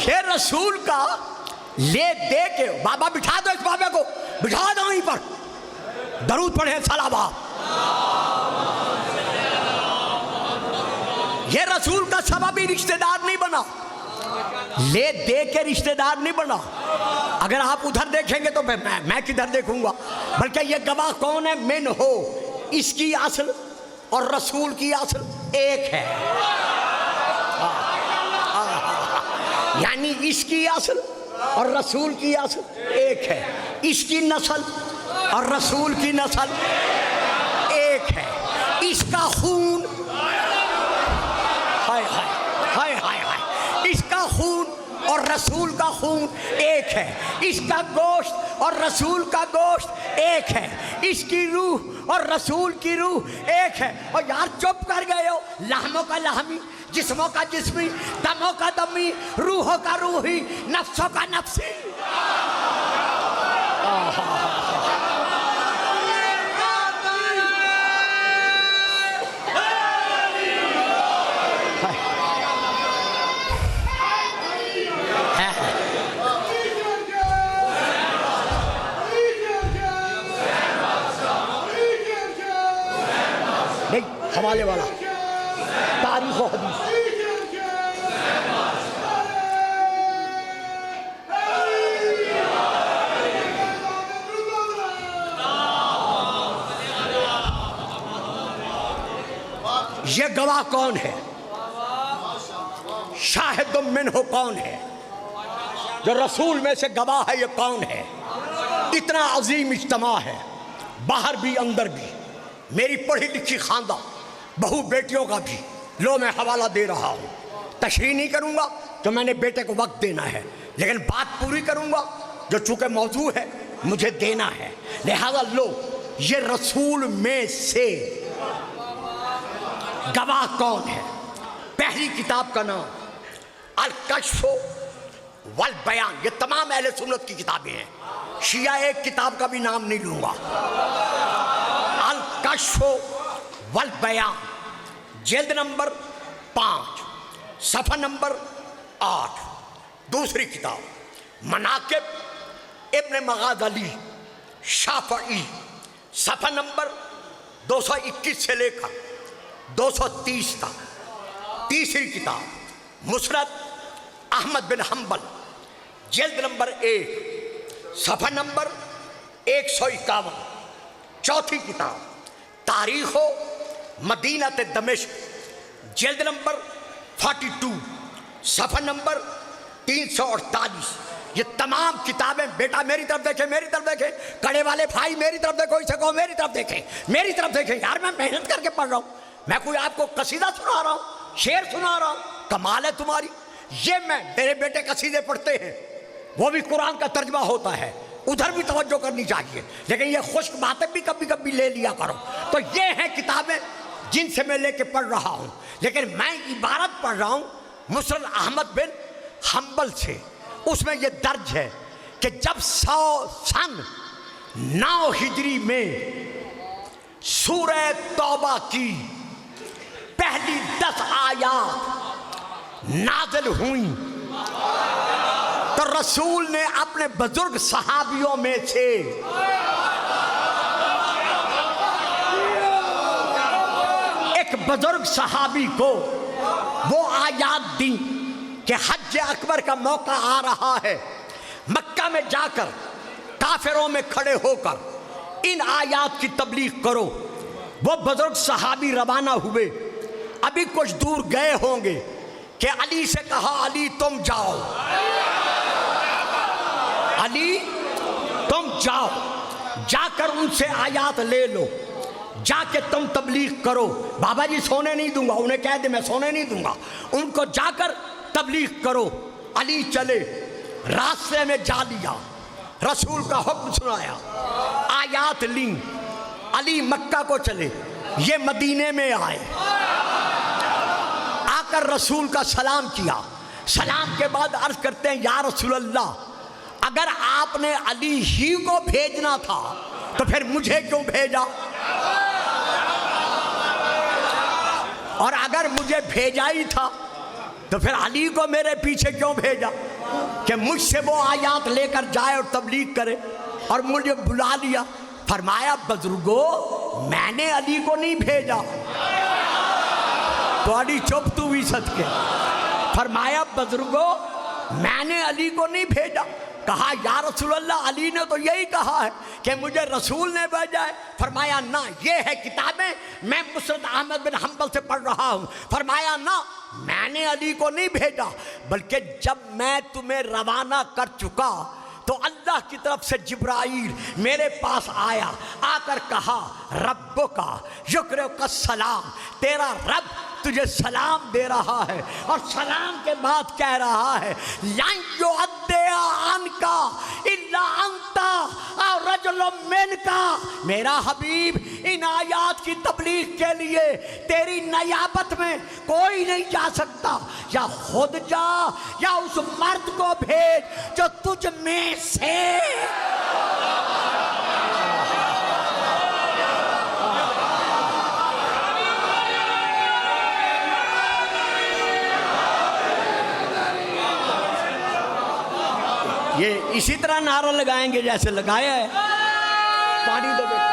یہ رسول کا لے دے کے، بابا بٹھا دو اس بابے کو، بٹھا دو وہیں پر، درود پڑھیں، صلوات۔ یہ رسول کا سببی رشتہ دار نہیں بنا، لے دے کے رشتہ دار نہیں بنا۔ اگر آپ ادھر دیکھیں گے تو میں کدھر دیکھوں گا؟ بلکہ یہ گواہ کون ہے؟ من ہو، اس کی اصل اور رسول کی اصل ایک ہے. یعنی اس کی اصل اور رسول کی اصل ایک ہے. اس کی نسل اور رسول کی نسل ایک ہے. اس کا خون ہائے ہائے ہائے ہائے، اس کا خون اور رسول کا خون ایک ہے. اس کا گوشت اور رسول کا گوشت ایک ہے. اس کی روح اور رسول کی روح ایک ہے. اور یار چپ کر گئے ہو. لحموں کا لحمی، جسموں کا جسمی، دموں کا دمی، روحوں کا روحی، نفسوں کا نفسی. حوالے والا تاریخ و حدیث. یہ گواہ کون ہے؟ شاہد منہ کون ہے؟ جو رسول میں سے گواہ ہے یہ کون ہے؟ اتنا عظیم اجتماع ہے، باہر بھی اندر بھی. میری پڑھی لکھی خاندہ بہو بیٹیوں کا بھی. لو میں حوالہ دے رہا ہوں. تشریح نہیں کروں گا تو میں نے بیٹے کو وقت دینا ہے، لیکن بات پوری کروں گا جو چونکہ موضوع ہے مجھے دینا ہے. لہذا لو، یہ رسول میں سے گواہ کون ہے؟ پہلی کتاب کا نام الکشف والبیان. یہ تمام اہل سنت کی کتابیں ہیں. شیعہ ایک کتاب کا بھی نام نہیں لوں گا. الکشف والبیان، جلد نمبر 5، صفحہ نمبر 8. دوسری کتاب مناقب ابن مغاز علی شافعی، صفحہ نمبر 221 سے لے کر 230 تک. تیسری کتاب مسند احمد بن حنبل، جلد نمبر 1، صفحہ نمبر 151. چوتھی کتاب تاریخ مدینہ دمشق، جلد نمبر 42، صفحہ نمبر 348. یہ تمام کتابیں بیٹا میری طرف دیکھیں، میری طرف دیکھیں. کڑے والے بھائی میری طرف دیکھو، اسے کہو میری طرف دیکھیں، میری طرف دیکھیں. یار میں محنت کر کے پڑھ رہا ہوں. میں کوئی آپ کو قصیدہ سنا رہا ہوں، شعر سنا رہا ہوں؟ کمال ہے تمہاری. یہ میرے بیٹے قصیدے پڑھتے ہیں، وہ بھی قرآن کا ترجمہ ہوتا ہے، ادھر بھی توجہ کرنی چاہیے. لیکن یہ خشک باتیں بھی کبھی کبھی لے لیا کرو. تو یہ ہیں کتابیں جن سے میں لے کے پڑھ رہا ہوں. لیکن میں عبارت پڑھ رہا ہوں مسند احمد بن حنبل سے. اس میں یہ درج ہے کہ جب 100 سن 9 ہجری میں سورہ توبہ کی پہلی 10 آیات نازل ہوئیں تو رسول نے اپنے بزرگ صحابیوں میں سے ایک بزرگ صحابی کو وہ آیات دیں کہ حج اکبر کا موقع آ رہا ہے، مکہ میں جا کر کافروں میں کھڑے ہو کر ان آیات کی تبلیغ کرو. وہ بزرگ صحابی روانہ ہوئے. ابھی کچھ دور گئے ہوں گے کہ علی سے کہا علی تم جاؤ، علی تم جاؤ، جا کر ان سے آیات لے لو، جا کے تم تبلیغ کرو. بابا جی سونے نہیں دوں گا، انہیں کہہ دے میں سونے نہیں دوں گا، ان کو جا کر تبلیغ کرو. علی چلے، راستے میں جا لیا، رسول کا حکم سنایا، آیات لیں. علی مکہ کو چلے، یہ مدینے میں آئے، آ کر رسول کا سلام کیا. سلام کے بعد عرض کرتے ہیں یا رسول اللہ، اگر آپ نے علی ہی کو بھیجنا تھا تو پھر مجھے کیوں بھیجا؟ اور اگر مجھے بھیجا ہی تھا تو پھر علی کو میرے پیچھے کیوں بھیجا کہ مجھ سے وہ آیات لے کر جائے اور تبلیغ کرے؟ اور مجھے بلا لیا. فرمایا بزرگو میں نے علی کو نہیں بھیجا. تو علی چپ تو بھی صدقے. فرمایا بزرگو میں نے علی کو نہیں بھیجا. کہا یا رسول اللہ علی نے تو یہی کہا ہے کہ مجھے رسول نے بھیجا ہے. فرمایا نہ، یہ ہے کتابیں، میں مسند احمد بن حنبل سے پڑھ رہا ہوں. فرمایا نہ، میں نے علی کو نہیں بھیجا، بلکہ جب میں تمہیں روانہ کر چکا تو اللہ کی طرف سے جبرائیل میرے پاس آیا، آ کر کہا ربک یقرئک السلام، تیرا رب تجھے سلام دے رہا ہے، اور سلام کے بعد کہہ رہا ہے لن یعدی عنک الا انت او رجل منک. میرا حبیب ان آیات کی تبلیغ کے لیے تیری نیابت میں کوئی نہیں جا سکتا، یا خود جا یا اس مرد کو بھیج جو تجھ میں سے. یہ اسی طرح نعرہ لگائیں گے جیسے لگایا ہے. پانی دو بیٹا.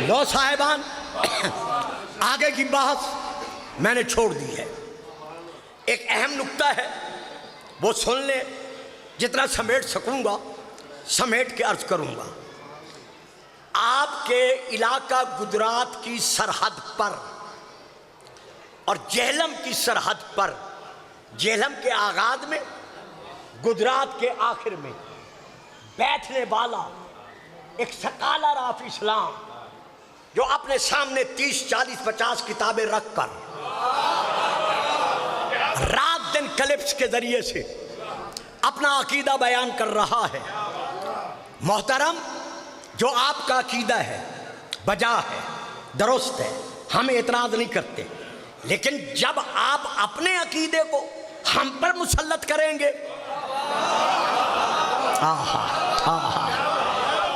لو صاحبان، آگے کی بحث میں نے چھوڑ دی ہے. ایک اہم نکتہ ہے، وہ سن لیں. جتنا سمیٹ سکوں گا سمیٹ کے عرض کروں گا. آپ کے علاقہ گجرات کی سرحد پر اور جہلم کی سرحد پر، جہلم کے آغاز میں گجرات کے آخر میں بیٹھنے والا ایک سکالر آف اسلام، جو اپنے سامنے 30 40 50 کتابیں رکھ کر رات دن کلپس کے ذریعے سے اپنا عقیدہ بیان کر رہا ہے. محترم، جو آپ کا عقیدہ ہے بجا ہے، درست ہے، ہم اعتراض نہیں کرتے، لیکن جب آپ اپنے عقیدے کو ہم پر مسلط کریں گے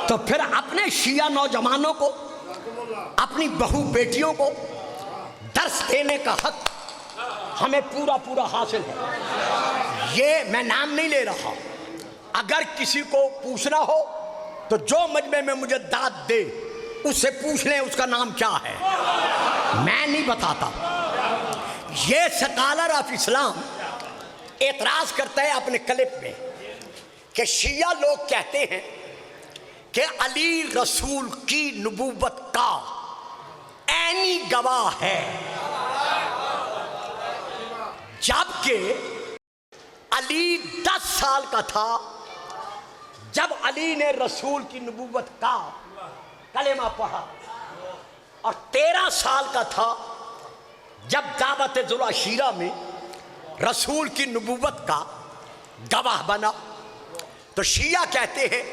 تو پھر اپنے شیعہ نوجوانوں کو، اپنی بہو بیٹیوں کو درس دینے کا حق ہمیں پورا حاصل ہے. یہ میں نام نہیں لے رہا، اگر کسی کو پوچھنا ہو تو جو مجمع میں مجھے داد دے اس سے پوچھ لیں اس کا نام کیا ہے، میں نہیں بتاتا. یہ سکالر آف اسلام اعتراض کرتا ہے اپنے کلپ میں کہ شیعہ لوگ کہتے ہیں کہ علی رسول کی نبوت کا عینی گواہ ہے، جبکہ علی 10 سال کا تھا جب علی نے رسول کی نبوت کا کلمہ پڑھا، اور 13 سال کا تھا جب دعوت ذوالعشیرہ میں رسول کی نبوت کا گواہ بنا. تو شیعہ کہتے ہیں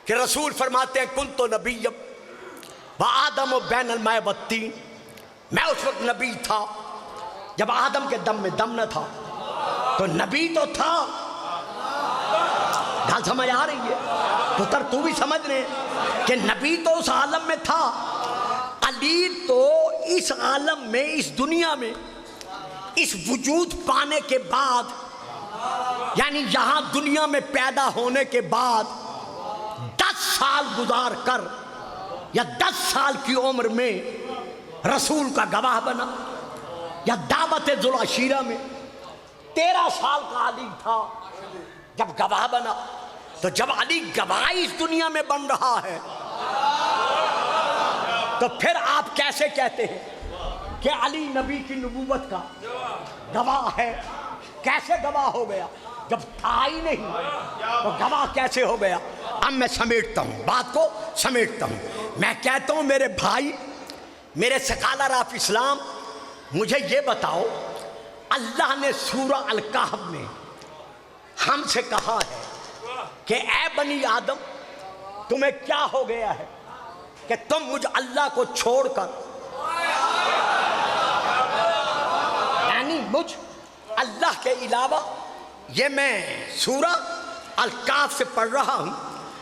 کہ رسول فرماتے ہیں کنت نبی و آدم بین الماء والطین، میں اس وقت نبی تھا جب آدم کے دم میں دم نہ تھا. تو نبی تو تھا، گل سمجھ آ رہی ہے؟ پتر تو بھی سمجھ رہے کہ نبی تو اس عالم میں تھا. علی تو اس عالم میں، اس دنیا میں، اس وجود پانے کے بعد، یعنی یہاں دنیا میں پیدا ہونے کے بعد 10 سال گزار کر یا 10 سال کی عمر میں رسول کا گواہ بنا. یا دعوت ذوالعشیرہ میں 13 سال کا علی تھا جب گواہ بنا. تو جب علی گواہ اس دنیا میں بن رہا ہے تو پھر آپ کیسے کہتے ہیں کہ علی نبی کی نبوت کا گواہ ہے؟ کیسے گواہ ہو گیا جب تھا ہی نہیں؟ تو گواہ کیسے ہو گیا؟ اب میں سمیٹتا ہوں، بات کو سمیٹتا ہوں. میں کہتا ہوں میرے بھائی، میرے سکالر آف اسلام، مجھے یہ بتاؤ، اللہ نے سورہ الکہف میں ہم سے کہا ہے کہ اے بنی آدم تمہیں کیا ہو گیا ہے کہ تم مجھ اللہ کو چھوڑ کر، یعنی مجھ اللہ کے علاوہ، یہ میں سورہ الکہف سے پڑھ رہا ہوں،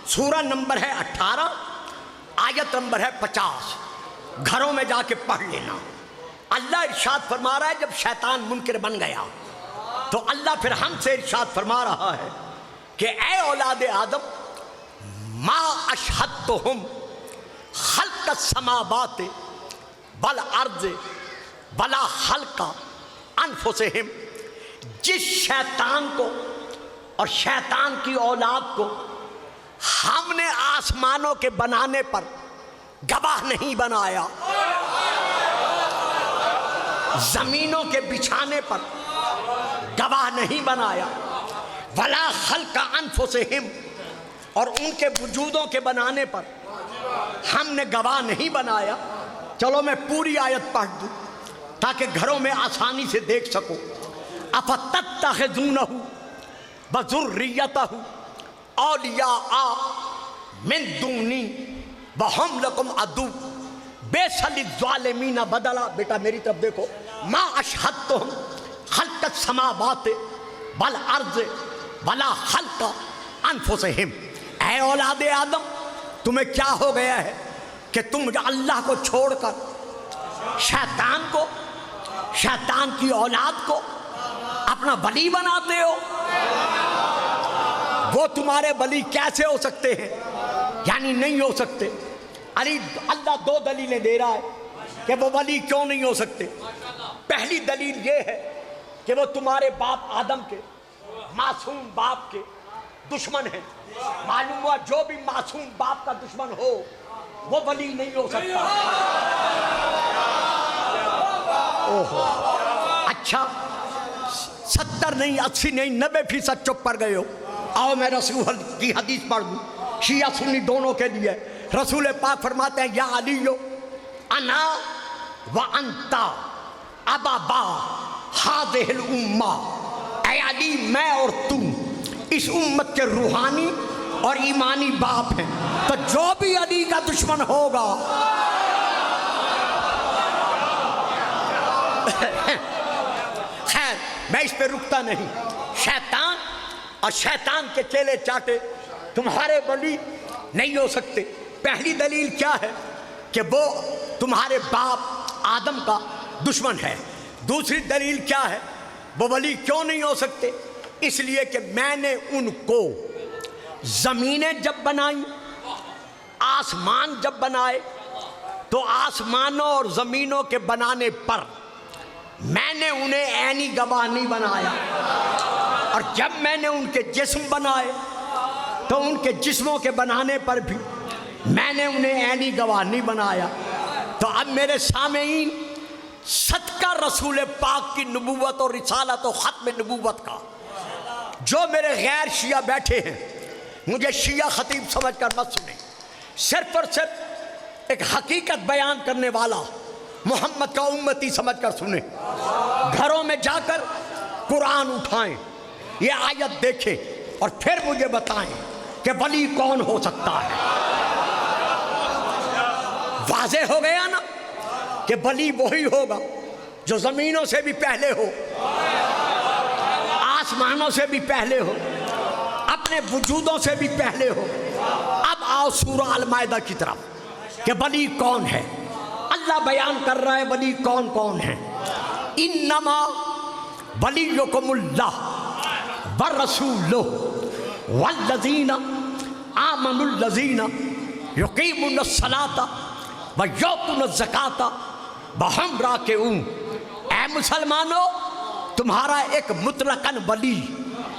سورہ نمبر ہے 18، آیت نمبر ہے 50، گھروں میں جا کے پڑھ لینا. اللہ ارشاد فرما رہا ہے جب شیطان منکر بن گیا تو اللہ پھر ہم سے ارشاد فرما رہا ہے کہ اے اولاد آدم ما اشہدتہم خلق السماوات والارض ولا خلق انفسہم، جس شیطان کو اور شیطان کی اولاد کو ہم نے آسمانوں کے بنانے پر گواہ نہیں بنایا، زمینوں کے بچھانے پر گواہ نہیں بنایا، ولا خلق انفسہم، اور ان کے وجودوں کے بنانے پر ہم نے گواہ نہیں بنایا۔ چلو میں پوری آیت پڑھ دوں تاکہ گھروں میں آسانی سے دیکھ سکو۔ افتتخذونہ وذریتہ اولیاء من دونی وہم لکم عدو بیس للظالمین بدلا۔ بیٹا میری طرف دیکھو، ما اشہدتہم خلق السماوات والارض ولا خلق انفسہم۔ اے اولاد آدم، تمہیں کیا ہو گیا ہے کہ تم اللہ کو چھوڑ کر شیطان کو، شیطان کی اولاد کو اپنا ولی بناتے ہو؟ وہ تمہارے ولی کیسے ہو سکتے ہیں؟ یعنی نہیں ہو سکتے۔ اللہ دو دلیلیں دے رہا ہے کہ وہ ولی کیوں نہیں ہو سکتے۔ پہلی دلیل یہ ہے کہ وہ تمہارے باپ آدم کے، معصوم باپ کے دشمن ہیں۔ معلوم ہوا جو بھی معصوم باپ کا دشمن ہو وہ ولی نہیں ہو سکتا۔ اوہو، اچھا 70 نہیں 80 نہیں 90% چپ پڑ گئے ہو۔ آؤ میں رسول کی حدیث پڑھ دوں، شیعہ سنی دونوں کے لیے۔ رسول پاک فرماتے ہیں یا علیو انا وانتا ابابا ہذہ الامہ، اے علی میں اور تم اس امت کے روحانی اور ایمانی باپ ہیں، تو جو بھی علی کا دشمن ہوگا خیر میں اس پہ رکتا نہیں۔ شیطان اور شیطان کے چیلے چاٹے تمہارے ولی نہیں ہو سکتے۔ پہلی دلیل کیا ہے کہ وہ تمہارے باپ آدم کا دشمن ہے۔ دوسری دلیل کیا ہے وہ ولی کیوں نہیں ہو سکتے؟ اس لیے کہ میں نے ان کو زمینیں جب بنائیں، آسمان جب بنائے، تو آسمانوں اور زمینوں کے بنانے پر میں نے انہیں عینی گواہ نہیں بنایا، اور جب میں نے ان کے جسم بنائے تو ان کے جسموں کے بنانے پر بھی میں نے انہیں عینی گواہ نہیں بنایا۔ تو اب میرے سامعین، صدقہ رسول پاک کی نبوت اور رسالت و ختم نبوت کا، جو میرے غیر شیعہ بیٹھے ہیں مجھے شیعہ خطیب سمجھ کر مت سنیں، صرف اور صرف ایک حقیقت بیان کرنے والا محمد کا امتی سمجھ کر سنیں۔ گھروں میں جا کر قرآن اٹھائیں، یہ آیت دیکھیں اور پھر مجھے بتائیں کہ ولی کون ہو سکتا ہے۔ واضح ہو گیا نا کہ ولی وہی ہوگا جو زمینوں سے بھی پہلے ہو، آسمانوں سے بھی پہلے ہو، اپنے وجودوں سے بھی پہلے ہو۔ اب آؤ سورہ المائدہ کی طرف کہ ولی کون ہے۔ اللہ بیان کر رہا ہے ولی کون کون ہے۔ انما ولیکم اللہ والرسول والذین آمنوا الذین یقیمون الصلاۃ ویؤتون الزکاۃ وہم راکعون۔ اے مسلمانوں، تمہارا ایک مطلقاً ولی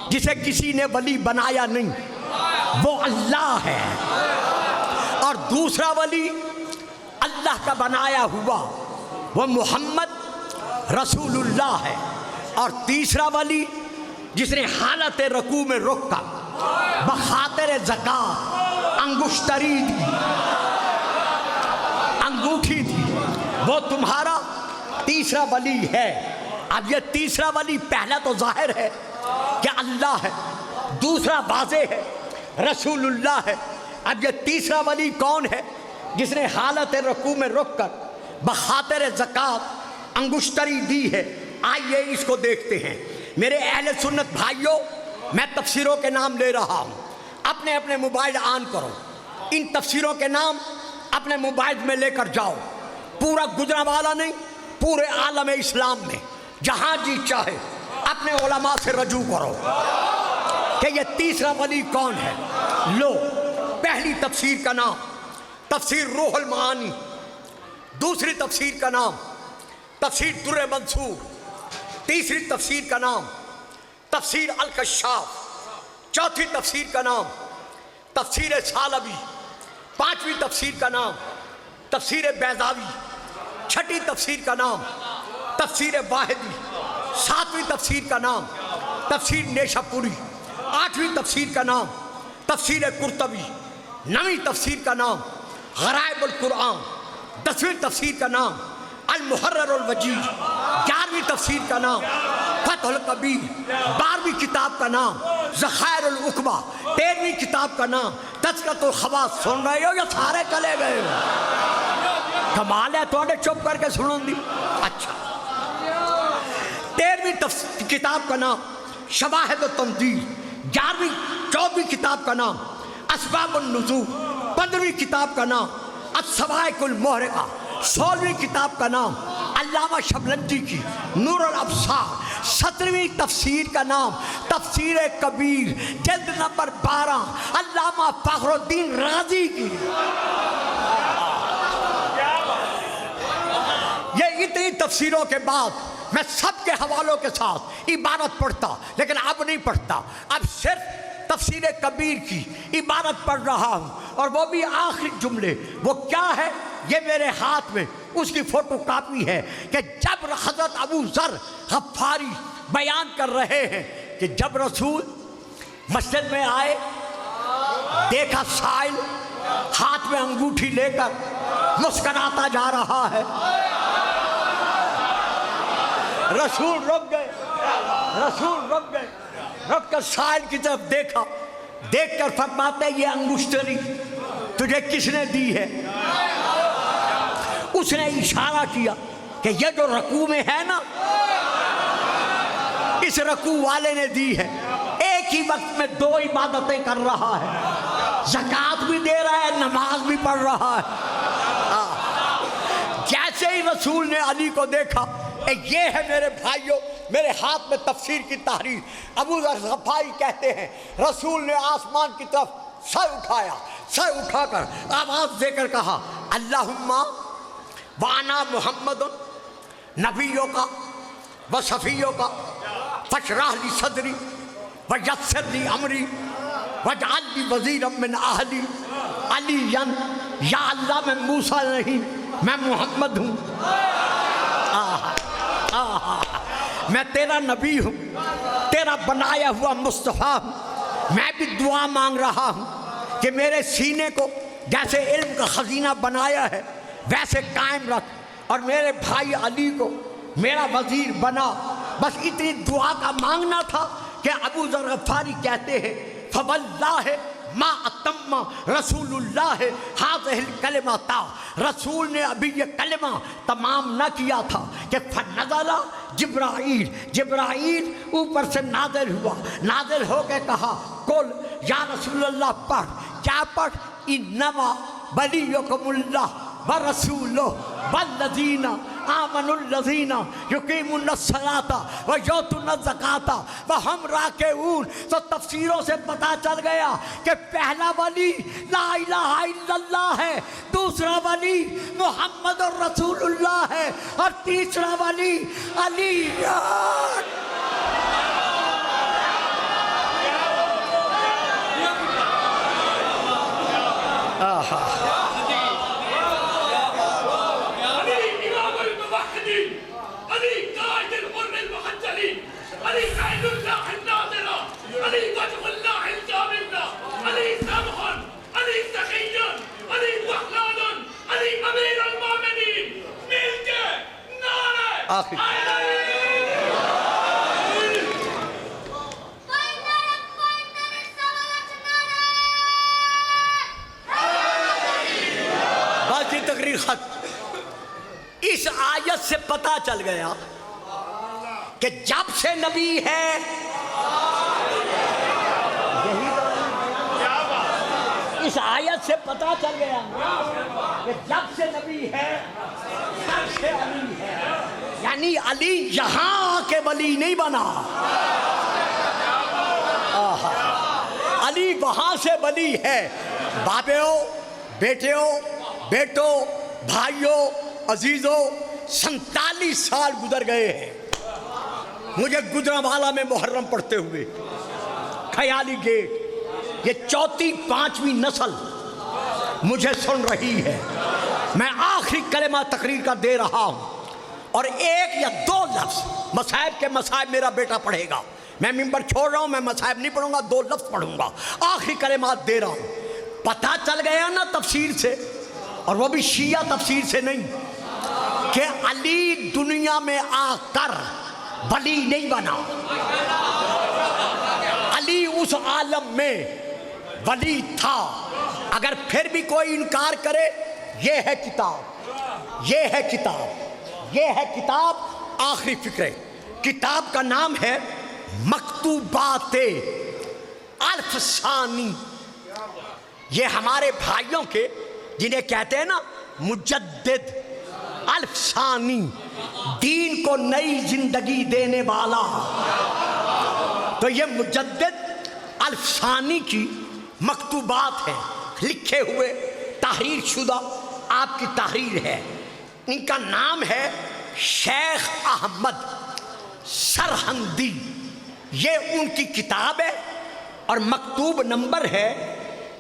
جسے کسی نے ولی بنایا نہیں وہ اللہ ہے، اور دوسرا ولی اللہ کا بنایا ہوا وہ محمد رسول اللہ ہے، اور تیسرا ولی جس نے حالت رکوع میں رک کر بخاطر زکات انگشتری دی، انگوٹھی دی، وہ تمہارا تیسرا ولی ہے۔ اب یہ تیسرا ولی، پہلا تو ظاہر ہے کہ اللہ ہے، دوسرا واضح ہے رسول اللہ ہے۔ اب یہ تیسرا ولی کون ہے؟ جس نے حالت رکوع میں رک کر بخاطر زکات انگشتری دی ہے۔ آئیے اس کو دیکھتے ہیں۔ میرے اہل سنت بھائیوں، میں تفسیروں کے نام لے رہا ہوں، اپنے اپنے موبائل آن کرو، ان تفسیروں کے نام اپنے موبائل میں لے کر جاؤ۔ پورا گجرانوالہ نہیں، پورے عالم اسلام میں جہاں جی چاہے اپنے علماء سے رجوع کرو کہ یہ تیسرا ولی کون ہے. لو، پہلی تفسیر کا نام تفسیر روح المعانی، دوسری تفسیر کا نام تفسیر در منصور، تیسری تفسیر کا نام تفسیر الکشاف، چوتھی تفسیر کا نام تفسیر ثعلبی، پانچویں تفسیر کا نام تفسیر بیضاوی، چھٹی تفسیر کا نام تفسیر واحدی، ساتویں تفسیر کا نام تفسیر نیشاپوری، آٹھویں تفسیر کا نام تفسیر قرطبی، نویں تفسیر کا نام غرائب القرآن، دسویں تفسیر کا نام المحرر الوجیز، گیارہویں تفسیر کا نام فتح القبیر، بارہویں کتاب کا نام ذخائر العقبہ، تیرہویں کتاب کا نام تذکرۃ الخواص. سن رہے ہو یا سارے چلے گئے ہو؟ کمال ہے تو چپ کر کے سنوں دی. اچھا، تیرہویں کتاب کا نام شواہد التنزیل، 14ویں کتاب کا نام اسباب النزول، 15ویں کتاب کا نام الصواعق المحرقہ، 16ویں کتاب کا نام علامہ شبلنجی کی نور الابصار، 17ویں تفسیر کا نام تفسیر کبیر جلد نمبر 12 علامہ فخر الدین رازی کی. یہ اتنی تفسیروں کے بعد میں سب کے حوالوں کے ساتھ عبارت پڑھتا، لیکن اب نہیں پڑھتا، اب صرف تفسیر کبیر کی عبارت پڑھ رہا ہوں، اور وہ بھی آخری جملے. وہ کیا ہے؟ یہ میرے ہاتھ میں اس کی فوٹو کاپی ہے کہ جب حضرت ابو ذر غفاری بیان کر رہے ہیں کہ جب رسول مسجد میں آئے، دیکھا سائل ہاتھ میں انگوٹھی لے کر مسکراتا جا رہا ہے. رسول رک گئے، رک کر سائل کی طرف دیکھا، دیکھ کر فرماتے یہ انگشتری تجھے کس نے دی ہے؟ اس نے اشارہ کیا کہ یہ جو رکوع میں ہے نا، اس رکوع والے نے دی ہے. ایک ہی وقت میں 2 عبادتیں کر رہا ہے، زکوٰۃ بھی دے رہا ہے، نماز بھی پڑھ رہا ہے. جیسے ہی رسول نے علی کو دیکھا، یہ ہے میرے بھائیوں میرے ہاتھ میں تفسیر کی تحریر. ابو ذر غفاری کہتے ہیں رسول نے آسمان کی طرف سر اٹھایا، سر اٹھا کر آواز دے کر کہا اللہم وانا محمد نبیوں کا و صفیوں کا فاشرح لی صدری ویسر لی امری واجعل لی وزیرا من اہلی علی. یا اللہ میں موسیٰ نہیں، میں محمد ہوں. میں تیرا نبی ہوں، تیرا بنایا ہوا مصطفیٰ ہوں. میں بھی دعا مانگ رہا ہوں کہ میرے سینے کو جیسے علم کا خزینہ بنایا ہے ویسے قائم رکھ، اور میرے بھائی علی کو میرا وزیر بنا. بس اتنی دعا کا مانگنا تھا کہ ابو ذر غفاری کہتے ہیں فواللہ ما اتم رسول اللہ ہذہ الکلمۃ. رسول نے ابھی یہ کلمہ تمام نہ کیا تھا کہ فنزل جبرائیل اوپر سے نازل ہوا، نازل ہو کے کہا قل یا رسول اللہ پڑھ. کیا پڑھ؟ انما ولیکم اللہ ورسولہ والذین آمنوا الذین یقیمون الصلاۃ ویؤتون الزکاۃ وہم راکعون. تو تفسیروں سے پتہ چل گیا کہ پہلا ولی لا الہ الا اللہ ہے، دوسرا ولی محمد الرسول اللہ ہے، اور تیسرا ولی علی. باقی تقریر ختم. اس آیت سے پتہ چل گیا کہ جب سے نبی ہے اس آیت سے پتہ چل گیا کہ جب سے نبی ہے سب سے علی ہے. یعنی علی یہاں آ کے ولی نہیں بنا، علی وہاں سے ولی ہے۔ بابیو، بیٹیو، بیٹو، بھائیو، عزیزو، 47 سال گزر گئے ہیں مجھے گجرانوالہ میں محرم پڑھتے ہوئے، خیالی گیٹ، یہ 4تھی 5ویں نسل مجھے سن رہی ہے۔ میں آخری کلمہ تقریر کا دے رہا ہوں، اور 1 یا 2 لفظ مصائب کے مصائب میرا بیٹا پڑھے گا۔ میں ممبر چھوڑ رہا ہوں، میں مصائب نہیں پڑھوں گا، 2 لفظ پڑھوں گا، آخری کلمات دے رہا ہوں۔ پتہ چل گیا نا تفسیر سے، اور وہ بھی شیعہ تفسیر سے نہیں، کہ علی دنیا میں آ کر ولی نہیں بنا، علی اس عالم میں ولی تھا۔ اگر پھر بھی کوئی انکار کرے، یہ ہے کتاب، یہ ہے کتاب، یہ ہے کتاب، آخری فکرے۔ کتاب کا نام ہے مکتوبات الف ثانی۔ یہ ہمارے بھائیوں کے جنہیں کہتے ہیں نا مجدد الف ثانی، دین کو نئی زندگی دینے والا، تو یہ مجدد الف ثانی کی مکتوبات ہیں، لکھے ہوئے، تحریر شدہ آپ کی تحریر ہے۔ ان کا نام ہے شیخ احمد سرہندی، یہ ان کی کتاب ہے، اور مکتوب نمبر ہے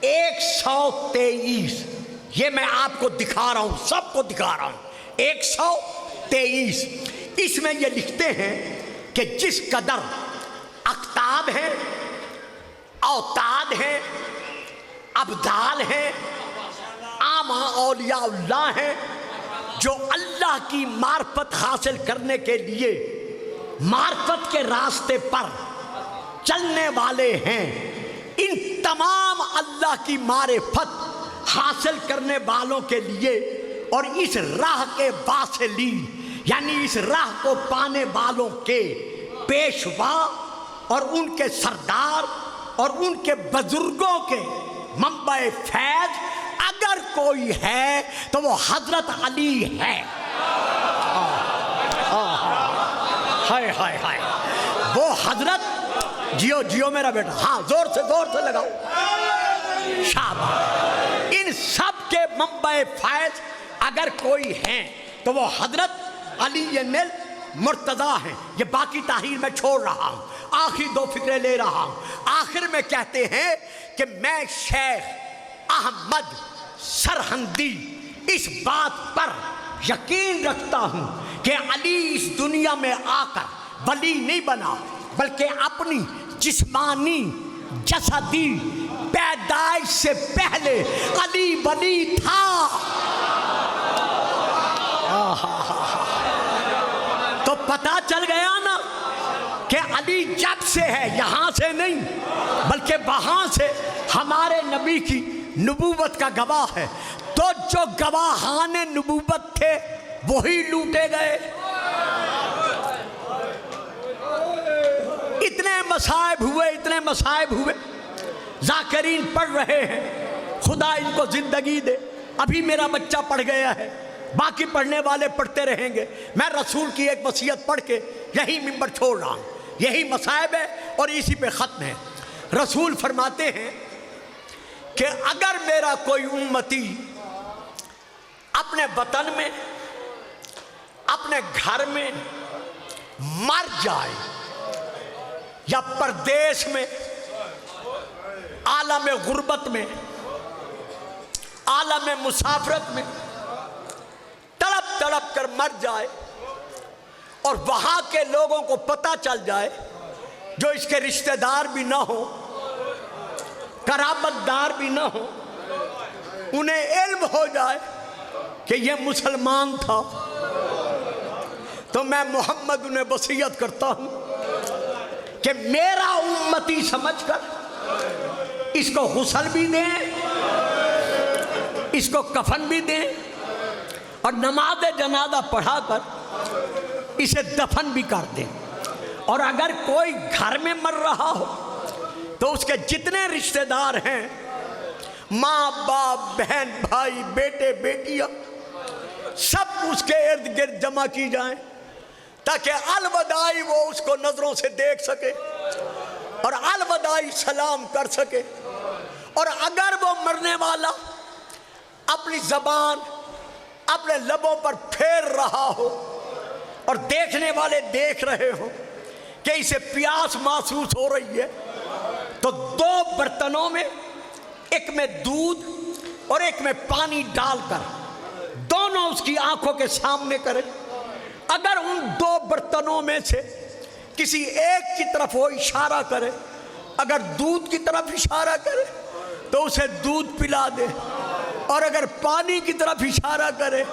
123۔ یہ میں آپ کو دکھا رہا ہوں، سب کو دکھا رہا ہوں، 123۔ اس میں یہ لکھتے ہیں کہ جس قدر اقطاب ہیں، اوتاد ہیں، ابدال ہیں، عام اولیاء اللہ ہیں، جو اللہ کی معرفت حاصل کرنے کے لیے معرفت کے راستے پر چلنے والے ہیں، ان تمام اللہ کی معرفت حاصل کرنے والوں کے لیے اور اس راہ کے واصلین، یعنی اس راہ کو پانے والوں کے پیشوا اور ان کے سردار اور ان کے بزرگوں کے منبع فیض اگر کوئی ہے تو وہ حضرت علی ہے۔ ہائے ہائے ہائے، وہ حضرت، جیو جیو میرا بیٹا، ہاں زور سے لگاؤ، شاباش۔ ان سب کے منبع فیض اگر کوئی ہیں تو وہ حضرت علی مرتضیٰ ہیں۔ یہ باقی تحریر میں چھوڑ رہا ہوں، آخری 2 فکرے لے رہا ہوں۔ آخر میں کہتے ہیں کہ میں شیخ احمد سرہندی اس بات پر یقین رکھتا ہوں کہ علی اس دنیا میں آ کر ولی نہیں بنا، بلکہ اپنی جسمانی جسدی پیدائش سے پہلے علی ولی تھا۔ تو پتہ چل گیا نا کہ علی جب سے ہے، یہاں سے نہیں بلکہ وہاں سے ہمارے نبی کی نبوت کا گواہ ہے۔ تو جو گواہان نبوت تھے وہی لوٹے گئے۔ اتنے مصائب ہوئے، ذاکرین پڑھ رہے ہیں، خدا ان کو زندگی دے۔ ابھی میرا بچہ پڑھ گیا ہے، باقی پڑھنے والے پڑھتے رہیں گے۔ میں رسول کی ایک وصیت پڑھ کے یہی منبر چھوڑ رہا ہوں، یہی مصائب ہے اور اسی پہ ختم ہے۔ رسول فرماتے ہیں کہ اگر میرا کوئی امتی اپنے وطن میں، اپنے گھر میں مر جائے یا پردیس میں، عالم غربت میں، عالم مسافرت میں تڑپ تڑپ کر مر جائے، اور وہاں کے لوگوں کو پتہ چل جائے جو اس کے رشتہ دار بھی نہ ہو، قرابت دار بھی نہ ہو، انہیں علم ہو جائے کہ یہ مسلمان تھا، تو میں محمد انہیں وصیت کرتا ہوں کہ میرا امتی سمجھ کر اس کو غسل بھی دیں، اس کو کفن بھی دیں، اور نماز جنازہ پڑھا کر اسے دفن بھی کر دیں۔ اور اگر کوئی گھر میں مر رہا ہو تو اس کے جتنے رشتہ دار ہیں، ماں باپ بہن بھائی بیٹے بیٹیاں، سب اس کے ارد گرد جمع کی جائیں، تاکہ الوداعی وہ اس کو نظروں سے دیکھ سکے اور الوداعی سلام کر سکے. اور اگر وہ مرنے والا اپنی زبان اپنے لبوں پر پھیر رہا ہو اور دیکھنے والے دیکھ رہے ہو کہ اسے پیاس محسوس ہو رہی ہے، تو 2 برتنوں میں، ایک میں دودھ اور ایک میں پانی ڈال کر دونوں اس کی آنکھوں کے سامنے کرے. اگر ان 2 برتنوں میں سے کسی ایک کی طرف وہ اشارہ کرے، اگر دودھ کی طرف اشارہ کرے تو اسے دودھ پلا دے، اور اگر پانی کی طرف اشارہ کرے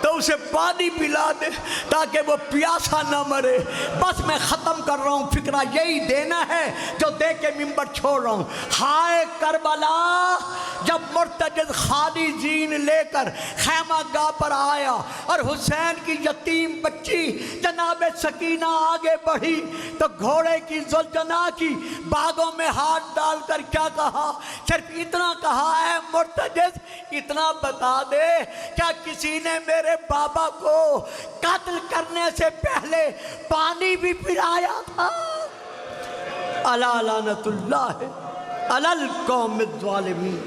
تو اسے پانی پلا دے تاکہ وہ پیاسا نہ مرے. بس میں ختم کر رہا ہوں، فکرہ یہی دینا ہے جو دے کے ممبر چھوڑ رہا ہوں. ہائے کربلا، جب مرتجز خالی زین لے کر خیمہ گاہ پر آیا اور حسین کی یتیم بچی جناب سکینہ آگے بڑھی تو گھوڑے کی ذوالجناح کی باغوں میں ہاتھ ڈال کر کیا کہا؟ صرف اتنا کہا، اے مرتجز اتنا بتا دے، کیا کسی نے میرے بابا کو قتل کرنے سے پہلے پانی بھی پلایا تھا؟ الا لعنت اللہ علی القوم الظالمین.